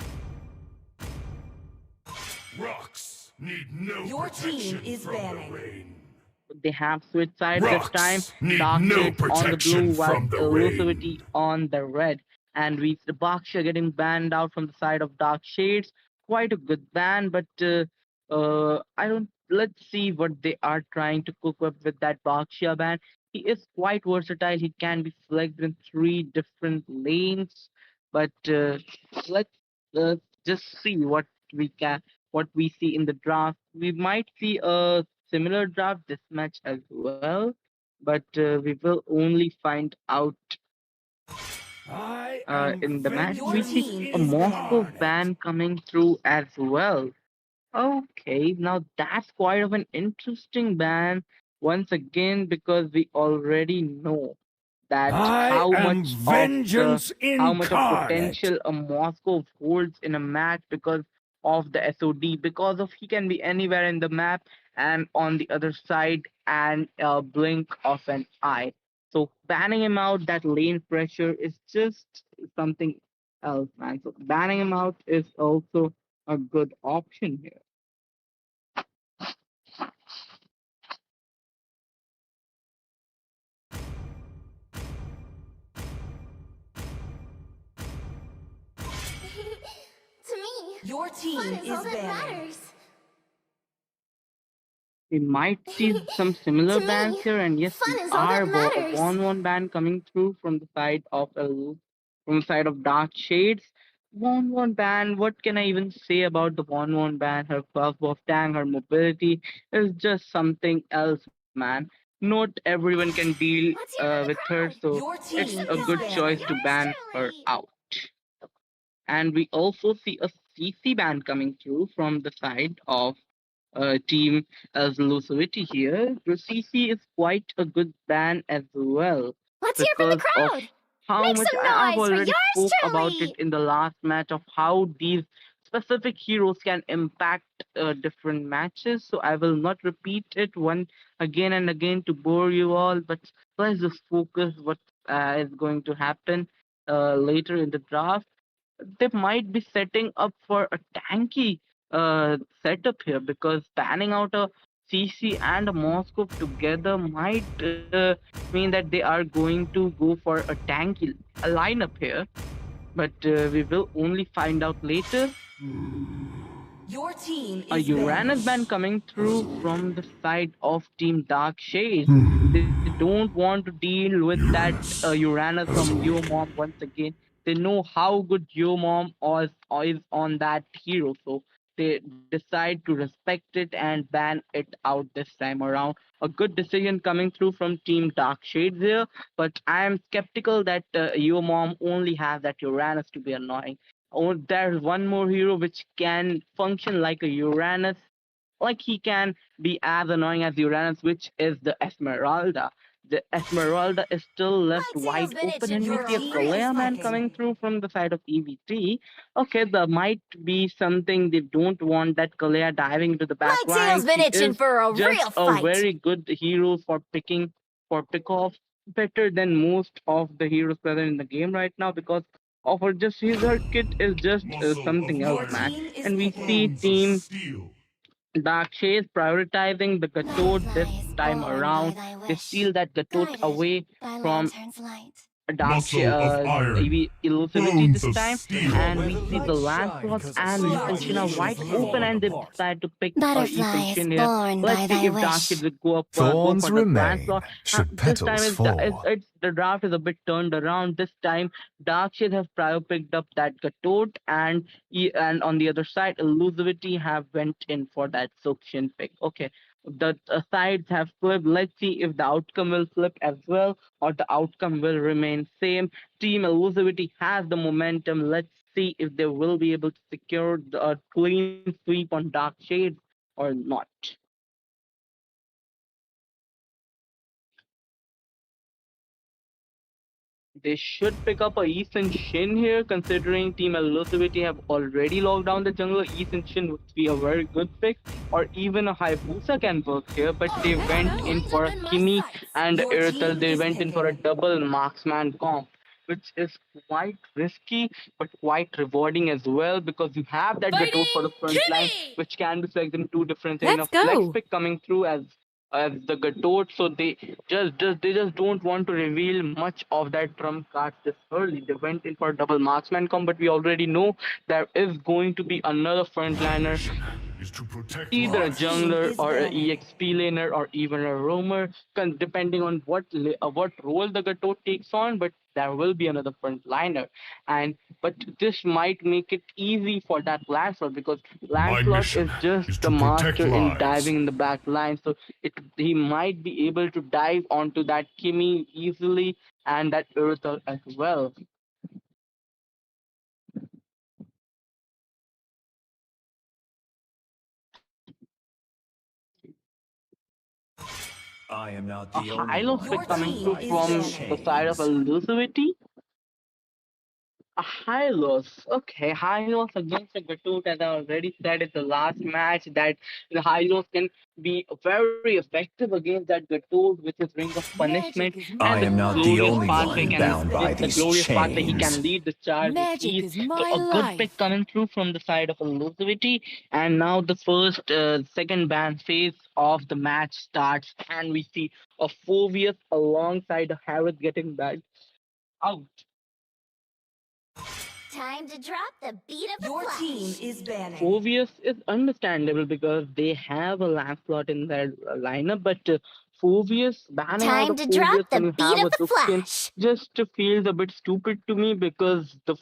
Rocks need no Your team protection is from the banning. rain. They have switched sides this time. Rocks need Dark no Shades on the blue, protection while from the Elusivity rain. on the red. And we the Baksha getting banned out from the side of Dark Shades. Quite a good ban, but I don't. Let's see what they are trying to cook up with that Baksha ban. He is quite versatile. He can be flagged in three different lanes, but let's just see what we see in the draft. We might see a similar draft this match as well, but we will only find out I am in the match. Your We see vengeance team a is Moscow banning. incarnate. ban coming through as well. Okay, now that's quite of an interesting ban once again, because we already know that I am vengeance how much of incarnate. potential a Moscow holds in a match because of the SOD, because of he can be anywhere in the map and on the other side and a blink of an eye. So banning him out, that lane pressure is just something else, man. So banning him out is also a good option here. To me, your team is banning. We might see some similar bans here, and yes, we are a 1-1 ban coming through from the side of from the side of Dark Shades. 1-1 ban. What can I even say about the 1-1 ban? Her buff tang, her mobility is just something else, man. Not everyone can deal with her, so Your it's team a is good choice banning. to ban her out. And we also see a CC ban coming through from the side of team as Lucivity here. CC is quite a good ban as well, Let's hear from the because of crowd. how Make much some I've noise for already yours spoke about it truly. in the last match of how these specific heroes can impact different matches. So I will not repeat it one again and again to bore you all, but let's just focus what is going to happen later in the draft. They might be setting up for a tanky setup here, because panning out a CC and a Moscow together might mean that they are going to go for a tanky lineup here. But we will only find out later. Your team A is Uranus banning. ban coming through from the side of Team Dark Shades. They don't want to deal with that Uranus Uranus from has Yo awakened. Mom once again. They know how good Yo Mom is on that hero, so they decide to respect it and ban it out this time around. A good decision coming through from Team Dark Shades here, but I am skeptical that Yo Mom only has that Uranus to be annoying. Oh, there's one more hero which can function like a Uranus, like he can be as annoying as Uranus, which is the Esmeralda. The Esmeralda is still left My tail's wide been open, itching and we for see a a real Kalea man fight. coming through from the side of EVT. Okay, there might be something they don't want that Kalea diving into the My back tail's lines. been He itching is for a just real a fight. very good hero for pick off, better than most of the heroes present in the game right now because of her just her kit is just Muscle of something else, Your man. iron. team is And we picking. see Bones of Team steel. Darkshade prioritizing the Gatot this Butterflies time born by around. thy They wish, steal that Gatot guided away by from lantern's light. Muscle of iron. elusivity Bones this of time, steel. and we see the Lancelots and Lee Sin Shin are wide open, and they decide to pick Lee Sin Butterflies Shin here. born Let's by see thy if wish. Darkshade will go Thorns for the remain Lancelot. should This time petals fall. it's the draft is a bit turned around. This time Darkshade has prior picked up that Gatot, and on the other side elusivity have went in for that Suction pick. Okay, the sides have flipped. Let's see if the outcome will flip as well or the outcome will remain same. Team Elusivity has the momentum. Let's see if they will be able to secure a clean sweep on Dark Shades or not. They should pick up a East Shin here, considering Team Elusivity have already locked down the jungle. East Shin would be a very good pick, or even a Hayabusa can work here, but they went in for a Kimi and Your Irithel. team They is went in for a picking. double marksman comp, which is quite risky but quite rewarding as well because you have that Gatot for the front line, which can be selected in two different kind Let's of flex go. pick coming through as the Gatot, so they just don't want to reveal much of that trump card this early. They went in for double marksman comp, but we already know there is going to be another My frontliner, mission is to protect either Your a lives. team jungler is or a banning. EXP laner or even a roamer, depending on what role the Gatot takes on. But there will be another frontliner, and but this might make it easy for that Lancelot because My Lancelot mission is just is the to protect master in lives. diving in the back line. So he might be able to dive onto that Kimi easily and that Urthel as well. I am not A the only Hylos one Your pick coming bound team through by is these from banning. the side of chains. Elusivity. A Hylos. Okay, Hylos against the Gatut, as I already said in the last match, that the Hylos can be very effective against that Gatut with his Ring of Punishment Magic is and I my the am not the glorious life. Your only pathway one team can is bound by with the banning. these glorious pathway he chains. can lead the charge with Magic ease. is So my a good life. pick coming through from the side of Elusivity. And now the second ban phase of the match starts, and we see a Phoveus alongside a Harris getting back out. Time to drop the beat of the Your team is banning. Phoveus is understandable because they have a Lancelot in their lineup, but Phoveus, banning out Time of to drop Phoveus when the you beat have of a the Zuxian flash. just feels a bit stupid to me because the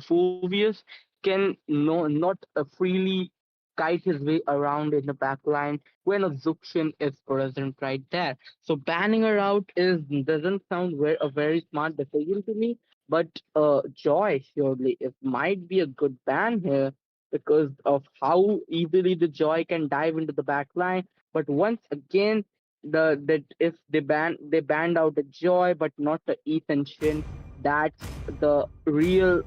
Phoveus can not freely kite his way around in the back line when a Zuxian is present right there. So banning her out is doesn't sound a very smart decision to me, but Joy surely it might be a good ban here because of how easily the Joy can dive into the back line. But once again, that if they banned out the Joy but not the Ethan Shin, that's the real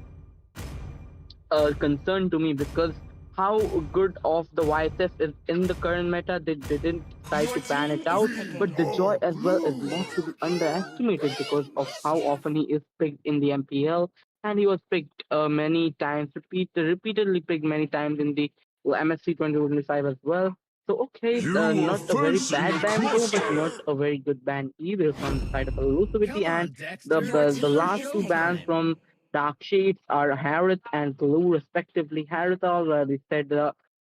concern to me because how good of the YSF is in the current meta, they didn't decide Your to ban team it is out. picking. But the Joy as well is not to be underestimated because of how often he is picked in the MPL, and he was picked many times, repeatedly picked many times in the MSC 2025 as well. So okay, You are not a very facing bad a ban though, but not cluster. a very good ban either from the side of elusivity. And Your the team last is two bans picking. from Dark Shades are Harith and Glue, respectively. Harith already said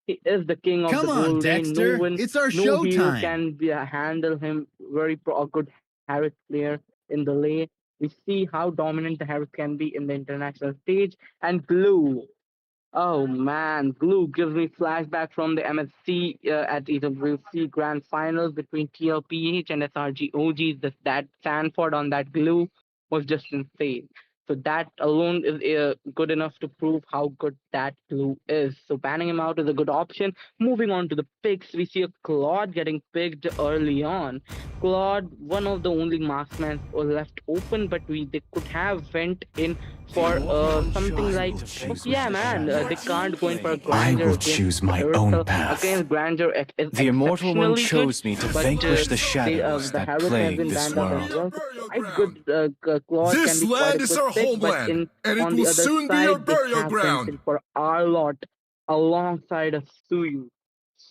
he is the king of the Come on, gold lane. No Dexter. one, It's our no show hero time. can handle him. A good Harith player in the lane. We see how dominant the Harith can be in the international stage. And Glue. Oh man, Glue gives me flashback from the MSC at EWC Grand Finals between TLPH and SRG OGs. That Sanford on that Glue was just insane. So that alone is good enough to prove how good that blue is. So banning him out is a good option. Moving on to the picks, we see a Claude getting picked early on. Claude, one of the only marksmen left open, but they could have went in for something like, oh, yeah, man, they can't go in for a I Granger will against choose my own Heroical. path. Against Granger is The Immortal One exceptionally good, chose me to but vanquish the shadows the that Heroic has plague been this banned out as world. well. So quite good. Claude can This be quite a land is good our pick, but homeland, and it on will the other soon be our side, they burial have went ground. in for Arlott alongside of Suyu.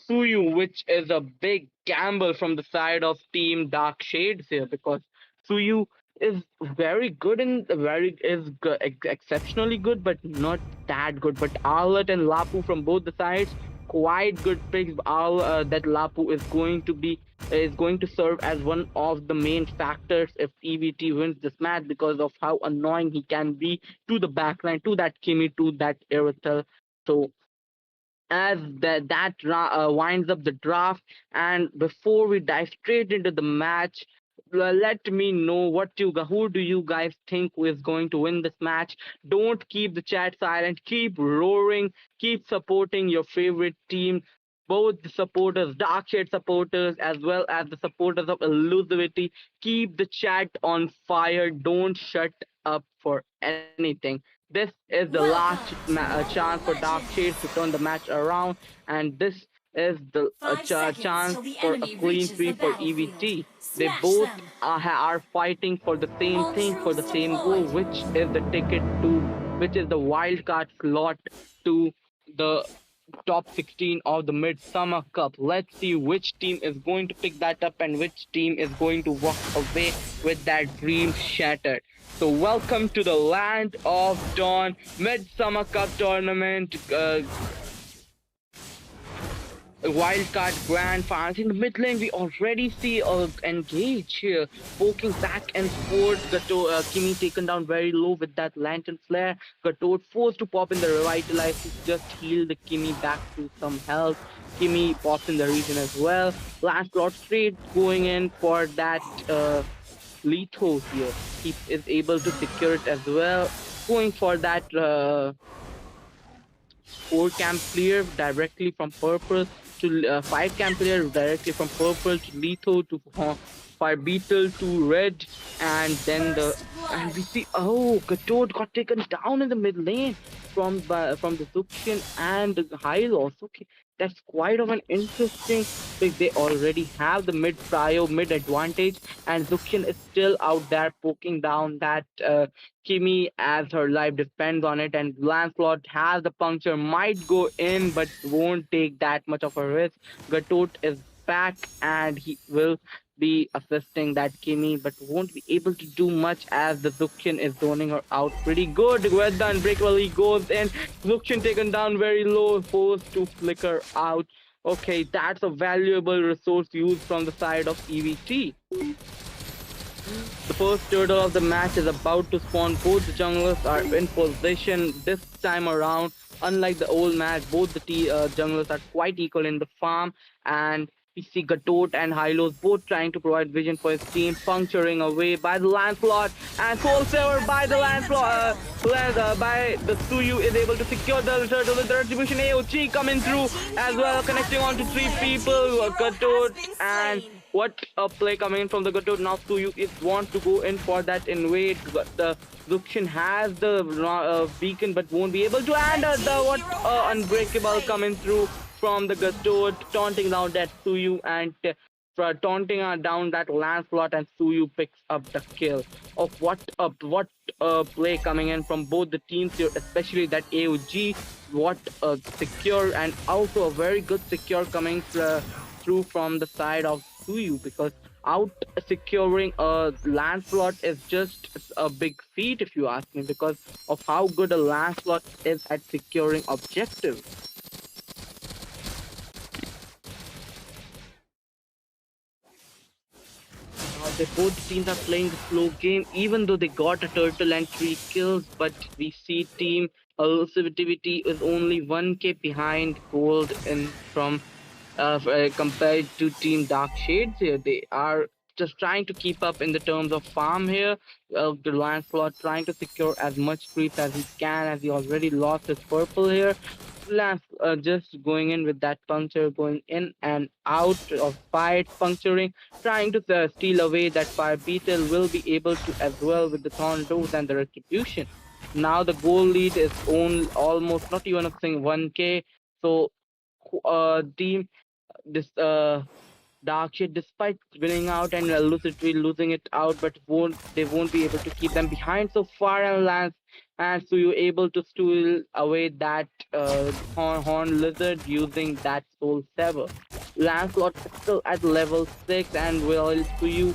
Suyu, which is a big gamble from the side of Team Dark Shades here, because Suyu is very good and exceptionally good, but not that good. But Arlott and Lapu from both the sides, quite good picks. That Lapu is going to serve as one of the main factors if EVT wins this match because of how annoying he can be to the backline, to that Kimi, to that Erythel. So as that winds up the draft, and before we dive straight into the match, let me know who do you guys think is going to win this match. Don't keep the chat silent, keep roaring, keep supporting your favorite team, both the supporters, dark shade supporters, as well as the supporters of elusivity. Keep the chat on fire, don't shut up for anything. This is the last Welcome to chance Mobile for Dark Shades to Legends. turn the match around, and this is the 5 seconds chance till the for a enemy clean reaches the sweep for battlefield. EVT. They Smash both them. are fighting for the same All thing, for troops the same goal, deployed. which is the ticket to, which is the wildcard slot to the top 16 of the Midsummer Cup. Let's see which team is going to pick that up and which team is going to walk away with that dream shattered. So, welcome to the Land of Dawn Midsummer Cup tournament. Wildcard grand finals. In the mid lane, we already see Engage here, poking back and forth. Kimi taken down very low with that lantern flare. Gatot forced to pop in the revitalize to just heal the Kimi back to some health. Kimi pops in the region as well. Lancelot straight going in for that Leto here. He is able to secure it as well. Going for that 4 camp clear directly from purple to 5 camp clear directly from purple to lethal to fire beetle to red, and then the First and blood. we see, oh, Gatod got taken down in the mid lane from the Zuxian and the Hylos. Okay, that's quite of an interesting pick. They already have the mid prio mid advantage, and Zuxian is still out there poking down that Kimi as her life depends on it, and Lancelot has the puncture, might go in, but won't take that much of a risk. Gatot is back, and he will be assisting that Kimi, but won't be able to do much as the Zuxian is zoning her out pretty good. With the unbreakable, he goes in. Zuxian taken down very low, forced to flicker out. Okay, that's a valuable resource used from the side of EVT. The first turtle of the match is about to spawn. Both the junglers are in position this time around. Unlike the old match, both the junglers are quite equal in the farm, and we see Gatot and Hylos both trying to provide vision for his team, puncturing away by the Lancelot, and Soul Saver by the Lancelot. By the Suyu is able to secure the turtle with the retribution AOG coming through as well, connecting on to 3 people. Gatot and what a play coming in from the Gatot. Now Suyu is want to go in for that invade. The Zuxian has the beacon but won't be able to. And unbreakable coming through from the Gatot, taunting down that Suyu and taunting down that Lancelot, and Suyu picks up the kill. Of what play coming in from both the teams here, especially that AOG. What a secure, and also a very good secure coming through from the side of Suyu, because out securing a Lancelot is just a big feat if you ask me, because of how good a Lancelot is at securing objectives. They both teams are playing the slow game, even though they got a turtle and 3 kills. But we see Team Elusivity is only 1k behind gold in from compared to Team Dark Shades here. They are just trying to keep up in the terms of farm here. The Lancelot trying to secure as much creeps as he can, as he already lost his purple here. Lance just going in with that puncture, going in and out of fights, puncturing, trying to steal away that fire beetle. Will be able to as well with the thorn rose and the retribution. Now the goal lead is on almost not even a thing 1k. So team this Darkshade, despite winning out and lucidly losing it out, but won't be able to keep them behind so far. And Lance and so you're able to steal away that horn lizard using that soul sever. Lancelot is still at level 6, and while Suyu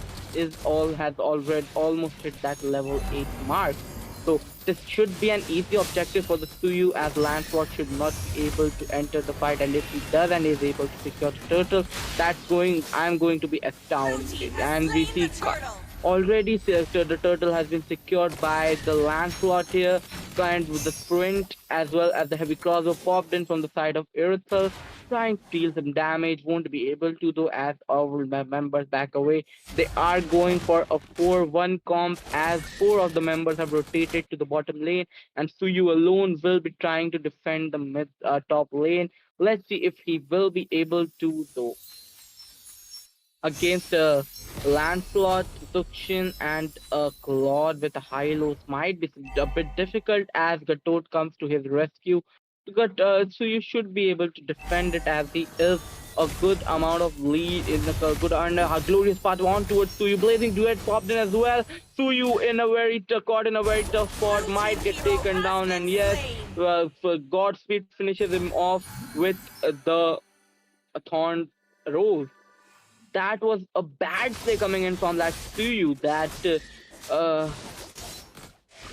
has already almost hit that level 8 mark. So this should be an easy objective for the Suyu, as Lancelot should not be able to enter the fight, and if he does and is able to secure the turtle, I'm going to be astounded. And we see already the turtle has been secured by the Lancelot here, and with the sprint as well as the heavy crossbow popped in from the side of Irithel, trying to deal some damage. Won't be able to though, as our members back away. They are going for a 4-1 comp, as 4 of the members have rotated to the bottom lane, and Suyu alone will be trying to defend the top lane. Let's see if he will be able to though. Against Lancelot, Zuxian, and Claude with a high lows might be a bit difficult, as Gatot comes to his rescue. But so you should be able to defend it, as he is a good amount of lead in the good under a glorious path on towards Suyu. Blazing Duet popped in as well. Suyu in a caught in a very tough spot, might get taken down, and yes, Godspeed finishes him off with the Thorn Rose. That was a bad play coming in from that Suyu.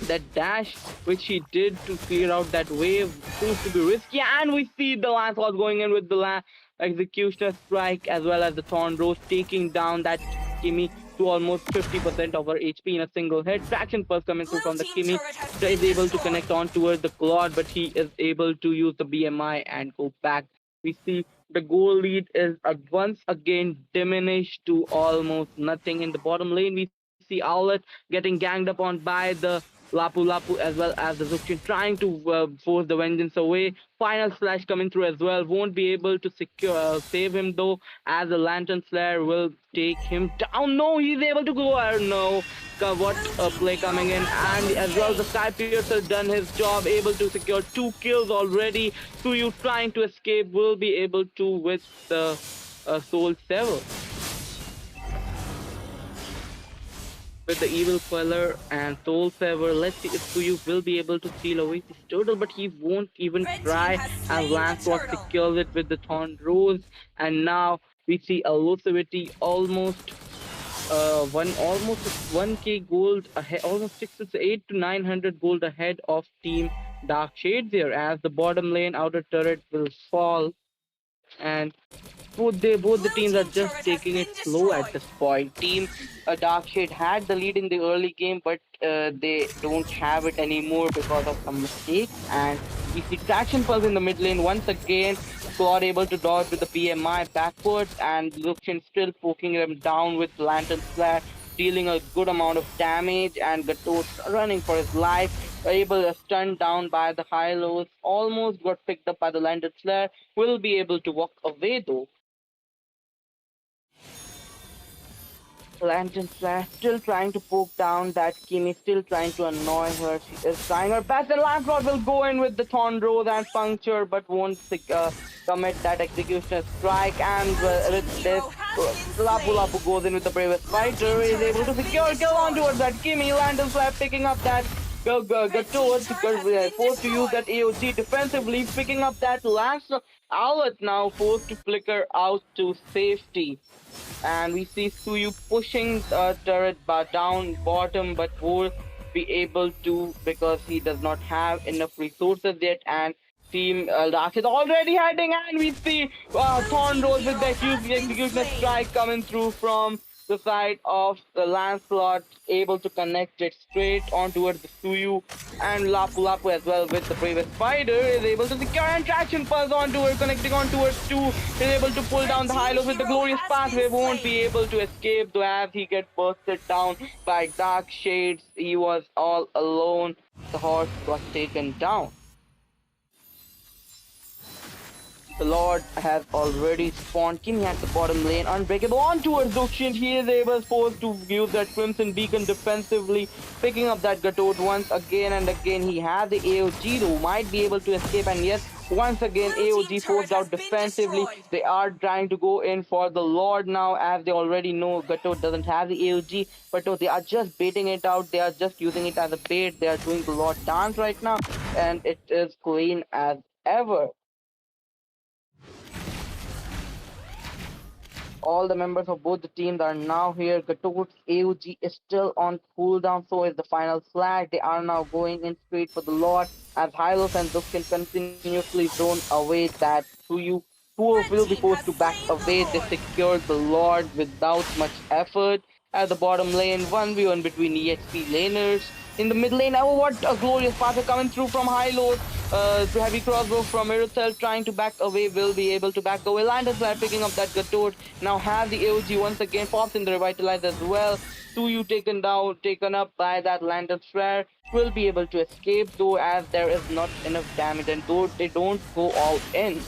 That dash which he did to clear out that wave proved to be risky, and we see the Lancelot going in with the Executioner Strike as well as the Thorn Rose, taking down that Kimmy to almost 50% of her HP in a single hit. Traction Pulse coming through from the Kimmy, is able to connect on towards the Claude, but he is able to use the BMI and go back. We see the goal lead is once again diminished to almost nothing. In the bottom lane, we see Owlet getting ganged up on by the Lapu Lapu as well as the Zuxian, trying to force the vengeance away. Final Slash coming through as well. Won't be able to save him though, as the Lantern Slayer will take him down. No, he's able to go. No. What a play coming in, and as well the Sky Piercer done his job, able to secure 2 kills already. Suyu trying to escape, will be able to with the Soul Sever. With the Evil Queller and Soul Sever, let's see if Suyu will be able to steal away this turtle, but he won't even try, as Lancelot secures it with the Thorn Rose. And now we see Elusivity almost 1k gold ahead, almost 8 to 900 gold ahead of Team Dark Shades here, as the bottom lane outer turret will fall, and both the teams are just taking it slow at this point. Team Darkshade had the lead in the early game, but they don't have it anymore because of some mistakes. And we see Traction Pulse in the mid lane once again. Claude able to dodge with the BMI backwards, and Luxian still poking them down with Lantern Slash, dealing a good amount of damage, and Gatot running for his life. Able to stun down by the high lows, almost got picked up by the Lantern Slayer, will be able to walk away though. Lantern Slash still trying to poke down that Kimi, still trying to annoy her. She is trying her best, and Lancelot will go in with the Thorn Rose and puncture, but won't commit that Executioner Strike. And with this, Lapu Lapu goes in with the bravest fighter, is able to secure kill on towards that Kimi. Lantern Slash picking up that Gatot, forced to use that AOG defensively, picking up that last Owlet, now forced to flicker out to safety. And we see Suyu pushing the turret down bottom, but won't be able to because he does not have enough resources yet. And Team Dark is already heading, and we see Thorn Rose with the huge Executioner Strike coming through from the side of the Lancelot, able to connect it straight on towards the Suyu, and Lapu Lapu as well with the bravest fighter is able to secure and traction pulse onto her, connecting on towards 2, is able to pull down the Hylos with the glorious pathway, won't be able to escape though as he gets bursted down by Dark Shades. He was all alone, the horse was taken down. The Lord has already spawned Kimi at the bottom lane, unbreakable on towards Dukshin. He is able forced to use that Crimson Beacon defensively, picking up that Gatot once again and again. He has the AOG though, might be able to escape, and yes, once again AOG forced out defensively. They are trying to go in for the Lord now as they already know Gatot doesn't have the AOG, but no, they are just baiting it out. They are just using it as a bait. They are doing the Lord dance right now, and it is clean as ever. All the members of both the teams are now here. Gatot's AOG is still on cooldown, so is the final flag. They are now going in straight for the Lord as Hylos and Duskin continuously zone away that Suyu, who will be forced to back away. They secured the Lord without much effort. At the bottom lane, 1v1 between EXP laners. In the mid lane, oh, what a glorious path coming through from Hylos. Heavy crossbow from Iruthel trying to back away, will be able to back away. Landers are picking up that Gatot. Now have the AOG once again, pops in the Revitalize as well. Suyu taken up by that Lantern Flare. Will be able to escape though as there is not enough damage, and though they don't go all in.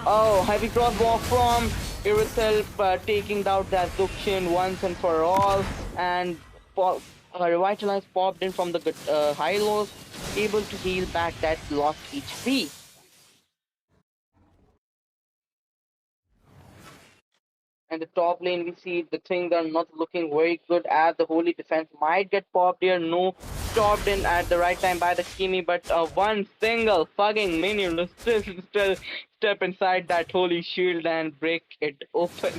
Oh, heavy crossbow from Iruthel taking down that Dukshin once and for all, and Revitalize popped in from the Hylos, able to heal back that lost HP. And the top lane, we see the things are not looking very good as the Holy Defense might get popped here. No, stopped in at the right time by the Kimi, but one single fucking minion will still step inside that Holy Shield and break it open.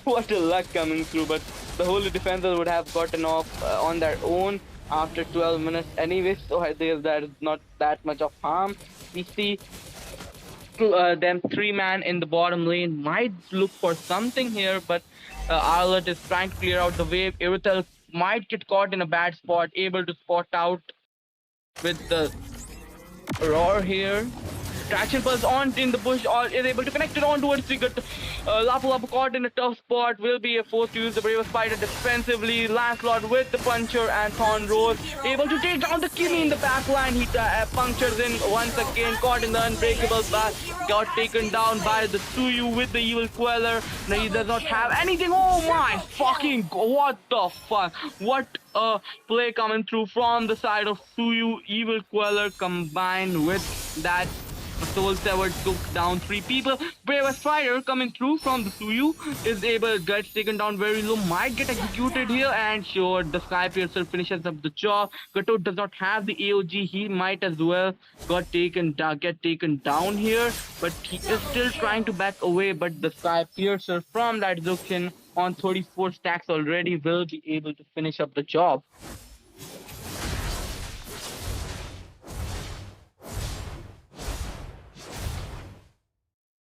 What a luck coming through, but the Holy Defenders would have gotten off on their own after 12 minutes anyway, so I think that is not that much of harm. We see them 3-man in the bottom lane might look for something here, but Arlott is trying to clear out the wave. Iruthel might get caught in a bad spot, able to spot out with the roar here. Traction pulse on in the bush, or is able to connect it on towards the Lapu Lapu caught in a tough spot, will be forced to use the bravest fighter defensively. Lancelot with the puncher and Thorn Rose able to take down the Kimi in the back line. He punctures in once again, caught in the unbreakable back, got taken down by the Suyu with the evil queller. Now he does not have anything. Oh my fucking, what the fuck, what a play coming through from the side of Suyu. Evil queller combined with that Soul Sever took down 3 people. Bravest Fighter coming through from the Suyu is able to get taken down very low, might get executed here, and sure, the Sky Piercer finishes up the job. Gatot does not have the AOG, he might as well get taken down here, but he is still trying to back away, but the Sky Piercer from that Zuxian on 34 stacks already will be able to finish up the job.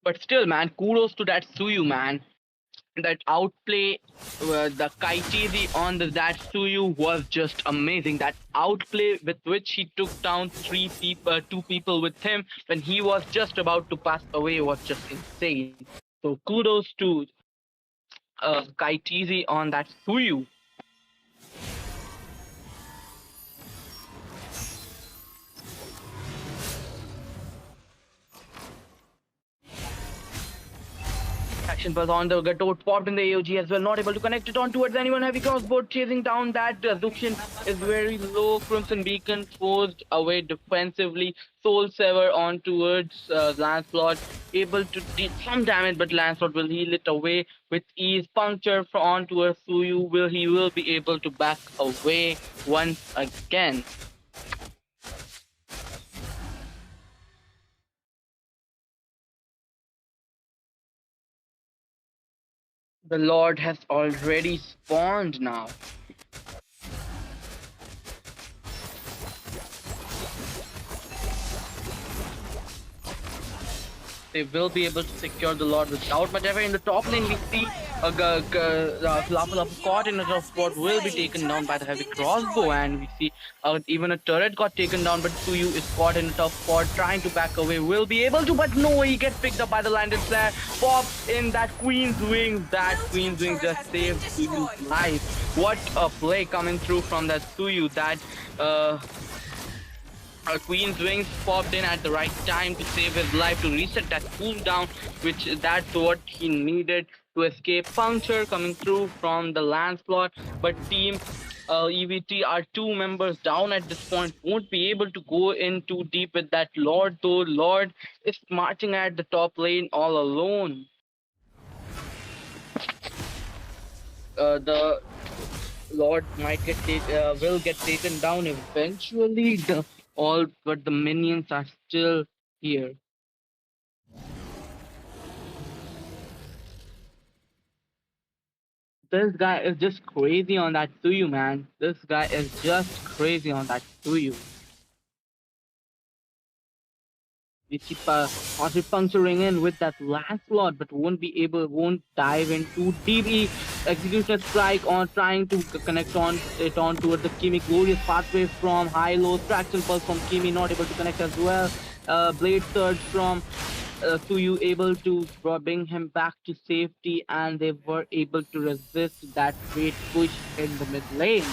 But still, man, kudos to that Suyu, man. That outplay, the Kaitizi on that Suyu was just amazing. That outplay with which he took down 2 people with him when he was just about to pass away was just insane. So kudos to Kaitizi on that Suyu. Action was on the Gatot, popped in the AOG as well, not able to connect it on towards anyone. Heavy crossbow chasing down that Zuxian is very low. Crimson Beacon forced away defensively. Soul Sever on towards Lancelot, able to do some damage, but Lancelot will heal it away with ease. Puncture on towards Suyu, he will be able to back away once again. The Lord has already spawned now. They will be able to secure the Lord without much effort. In the top lane, we see Team's hero caught in a tough has been spot will be slain. taken Turret down by has the heavy been crossbow, destroyed. and we see even a turret got taken down, but Suyu is caught in a tough spot, trying to back away. Will be able to, but no, he gets picked up by the landed flare. Pops in that Queen's Wings. That Blue team Queen's Wing turret just has been saved Suyu's destroyed. life. What a play coming through from that Suyu. That uh, Queen's Wings popped in at the right time to save his life, to reset that cooldown, which that's what he needed to escape puncture coming through from the Lancelot. But team EVT, our two members down at this point, won't be able to go in too deep with that Lord, though. Lord is marching at the top lane all alone. The Lord might will get taken down eventually. All but the minions are still here. This guy is just crazy on that Suyu, man. This guy is just crazy on that Suyu. We see Archie puncturing in with that last slot, but won't dive in too deep. Executioner strike on trying to connect on towards the Kimi. Glorious pathway from high low. Traction pulse from Kimi, not able to connect as well. Blade surge from Suyu, able to bring him back to safety, and they were able to resist that great push in the mid lane.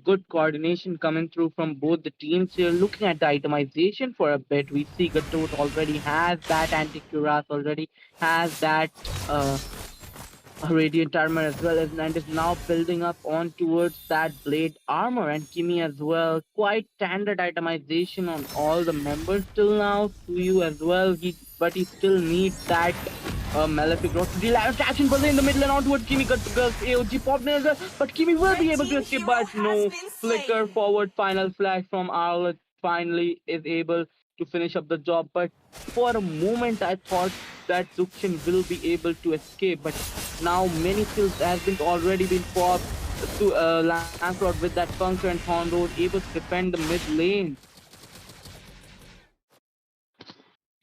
Good coordination coming through from both the teams here. Looking at the itemization for a bit, we see Gatot already has that anti-cuirass, already has that radiant armor as well as, and is now building up on towards that blade armor, and Kimi as well. Quite standard itemization on all the members till now. Suyu as well, he still needs that Malefic Rod to deal action, but in the middle and on towards Kimi. Girls AOG popped in as well, but Kimi will Red be able to team escape, hero but has no. been Flicker slain. forward final flash from Arlet finally is able to finish up the job, but for a moment I thought that Zukshin will be able to escape, but now many skills has been already been popped to Lancelot with that puncture, and Thorn Road able to defend the mid lane.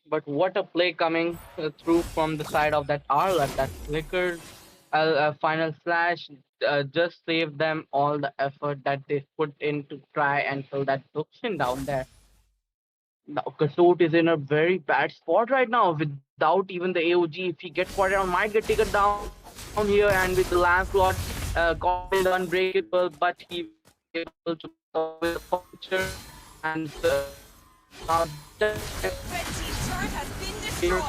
But what a play coming through from the side of that Arlet. That flicker final flash just saved them all the effort that they put in to try and kill that Zukshin down there. Now, Kasut is in a very bad spot right now. Without even the AOG, if he gets spotted on, might get taken down here. And with the Lancelot caught in the Unbreakable, but he will be able to back away with the puncture. And now just Red team's turret has been destroyed. here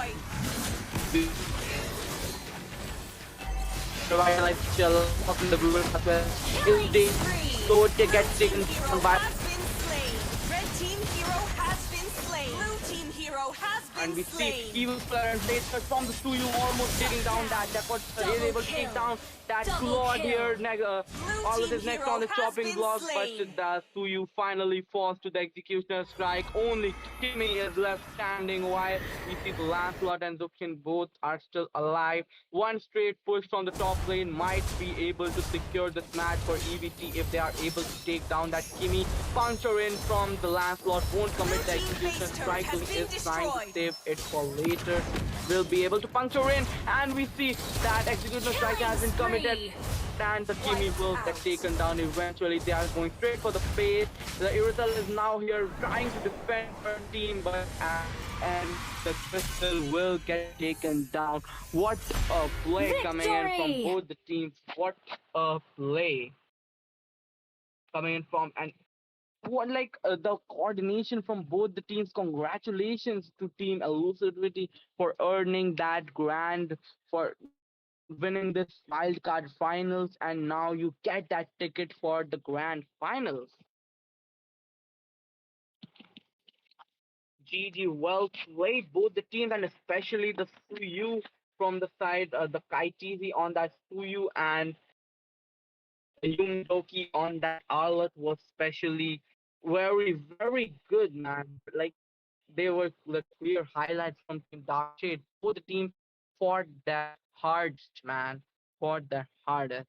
revitalize Sherlock in the Google as well. Killing They spree. so they Blue get team taken hero down by, has been slain. Red team hero has been slain. Blue team hero has and been we see slain. evil flare and blade Surge from the Suyu almost taking down that Deckard is able to take down that Claude here. Blue All of team his next hero on the has chopping been block, but slain. the Suyu finally falls to the executioner strike. Only Kimi is left standing while we see the Lancelot and Zukin both are still alive. One straight push from the top lane might be able to secure this match for EVT if they are able to take down that Kimi. Puncture in from the Lancelot won't Blue commit the team execution base turret strike, so has he been is trying to destroyed. save it for later. Will be able to puncture in, and we see that execution strike Killing has been committed. spree. And the Kimi Wiped will get out. taken down eventually. They are going straight for the face. The Irisal is now here trying to defend her team, but at the end, the Crystal will get taken down. What a play coming in from Victory! both the teams. What a play coming in from, and what the coordination from both the teams. Congratulations to Team Elusivity for earning that grand, for winning this wildcard finals, and now you get that ticket for the grand finals. GG, well played both the teams, and especially the Suyu from the side, the Kaitizi on that Suyu, and Yumidoki on that Arlet was especially very, very good, man. Like, they were the clear highlights from Team Darkshade. Both the teams fought their hardest, man. Fought their hardest.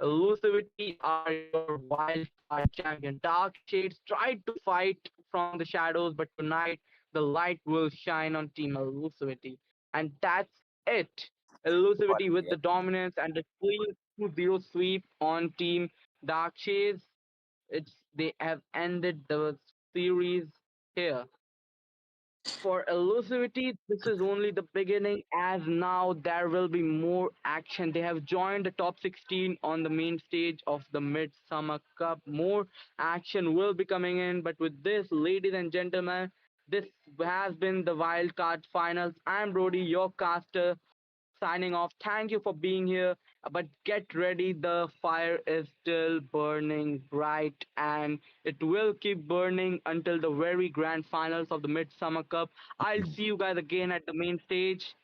Elusivity are your wild card champion. Dark Shades tried to fight from the shadows, but tonight the light will shine on Team Elusivity. And that's it. Elusivity with the dominance and the clean 2-0 sweep on Team Dark Shades. They have ended the series here. For Elusivity, this is only the beginning, as now there will be more action. They have joined the top 16 on the main stage of the Midsummer Cup. More action will be coming in, but with this, ladies and gentlemen, this has been the Wildcard Finals. I'm Brody, your caster, signing off. Thank you for being here. But get ready, the fire is still burning bright and it will keep burning until the very grand finals of the Midsummer Cup. I'll see you guys again at the main stage.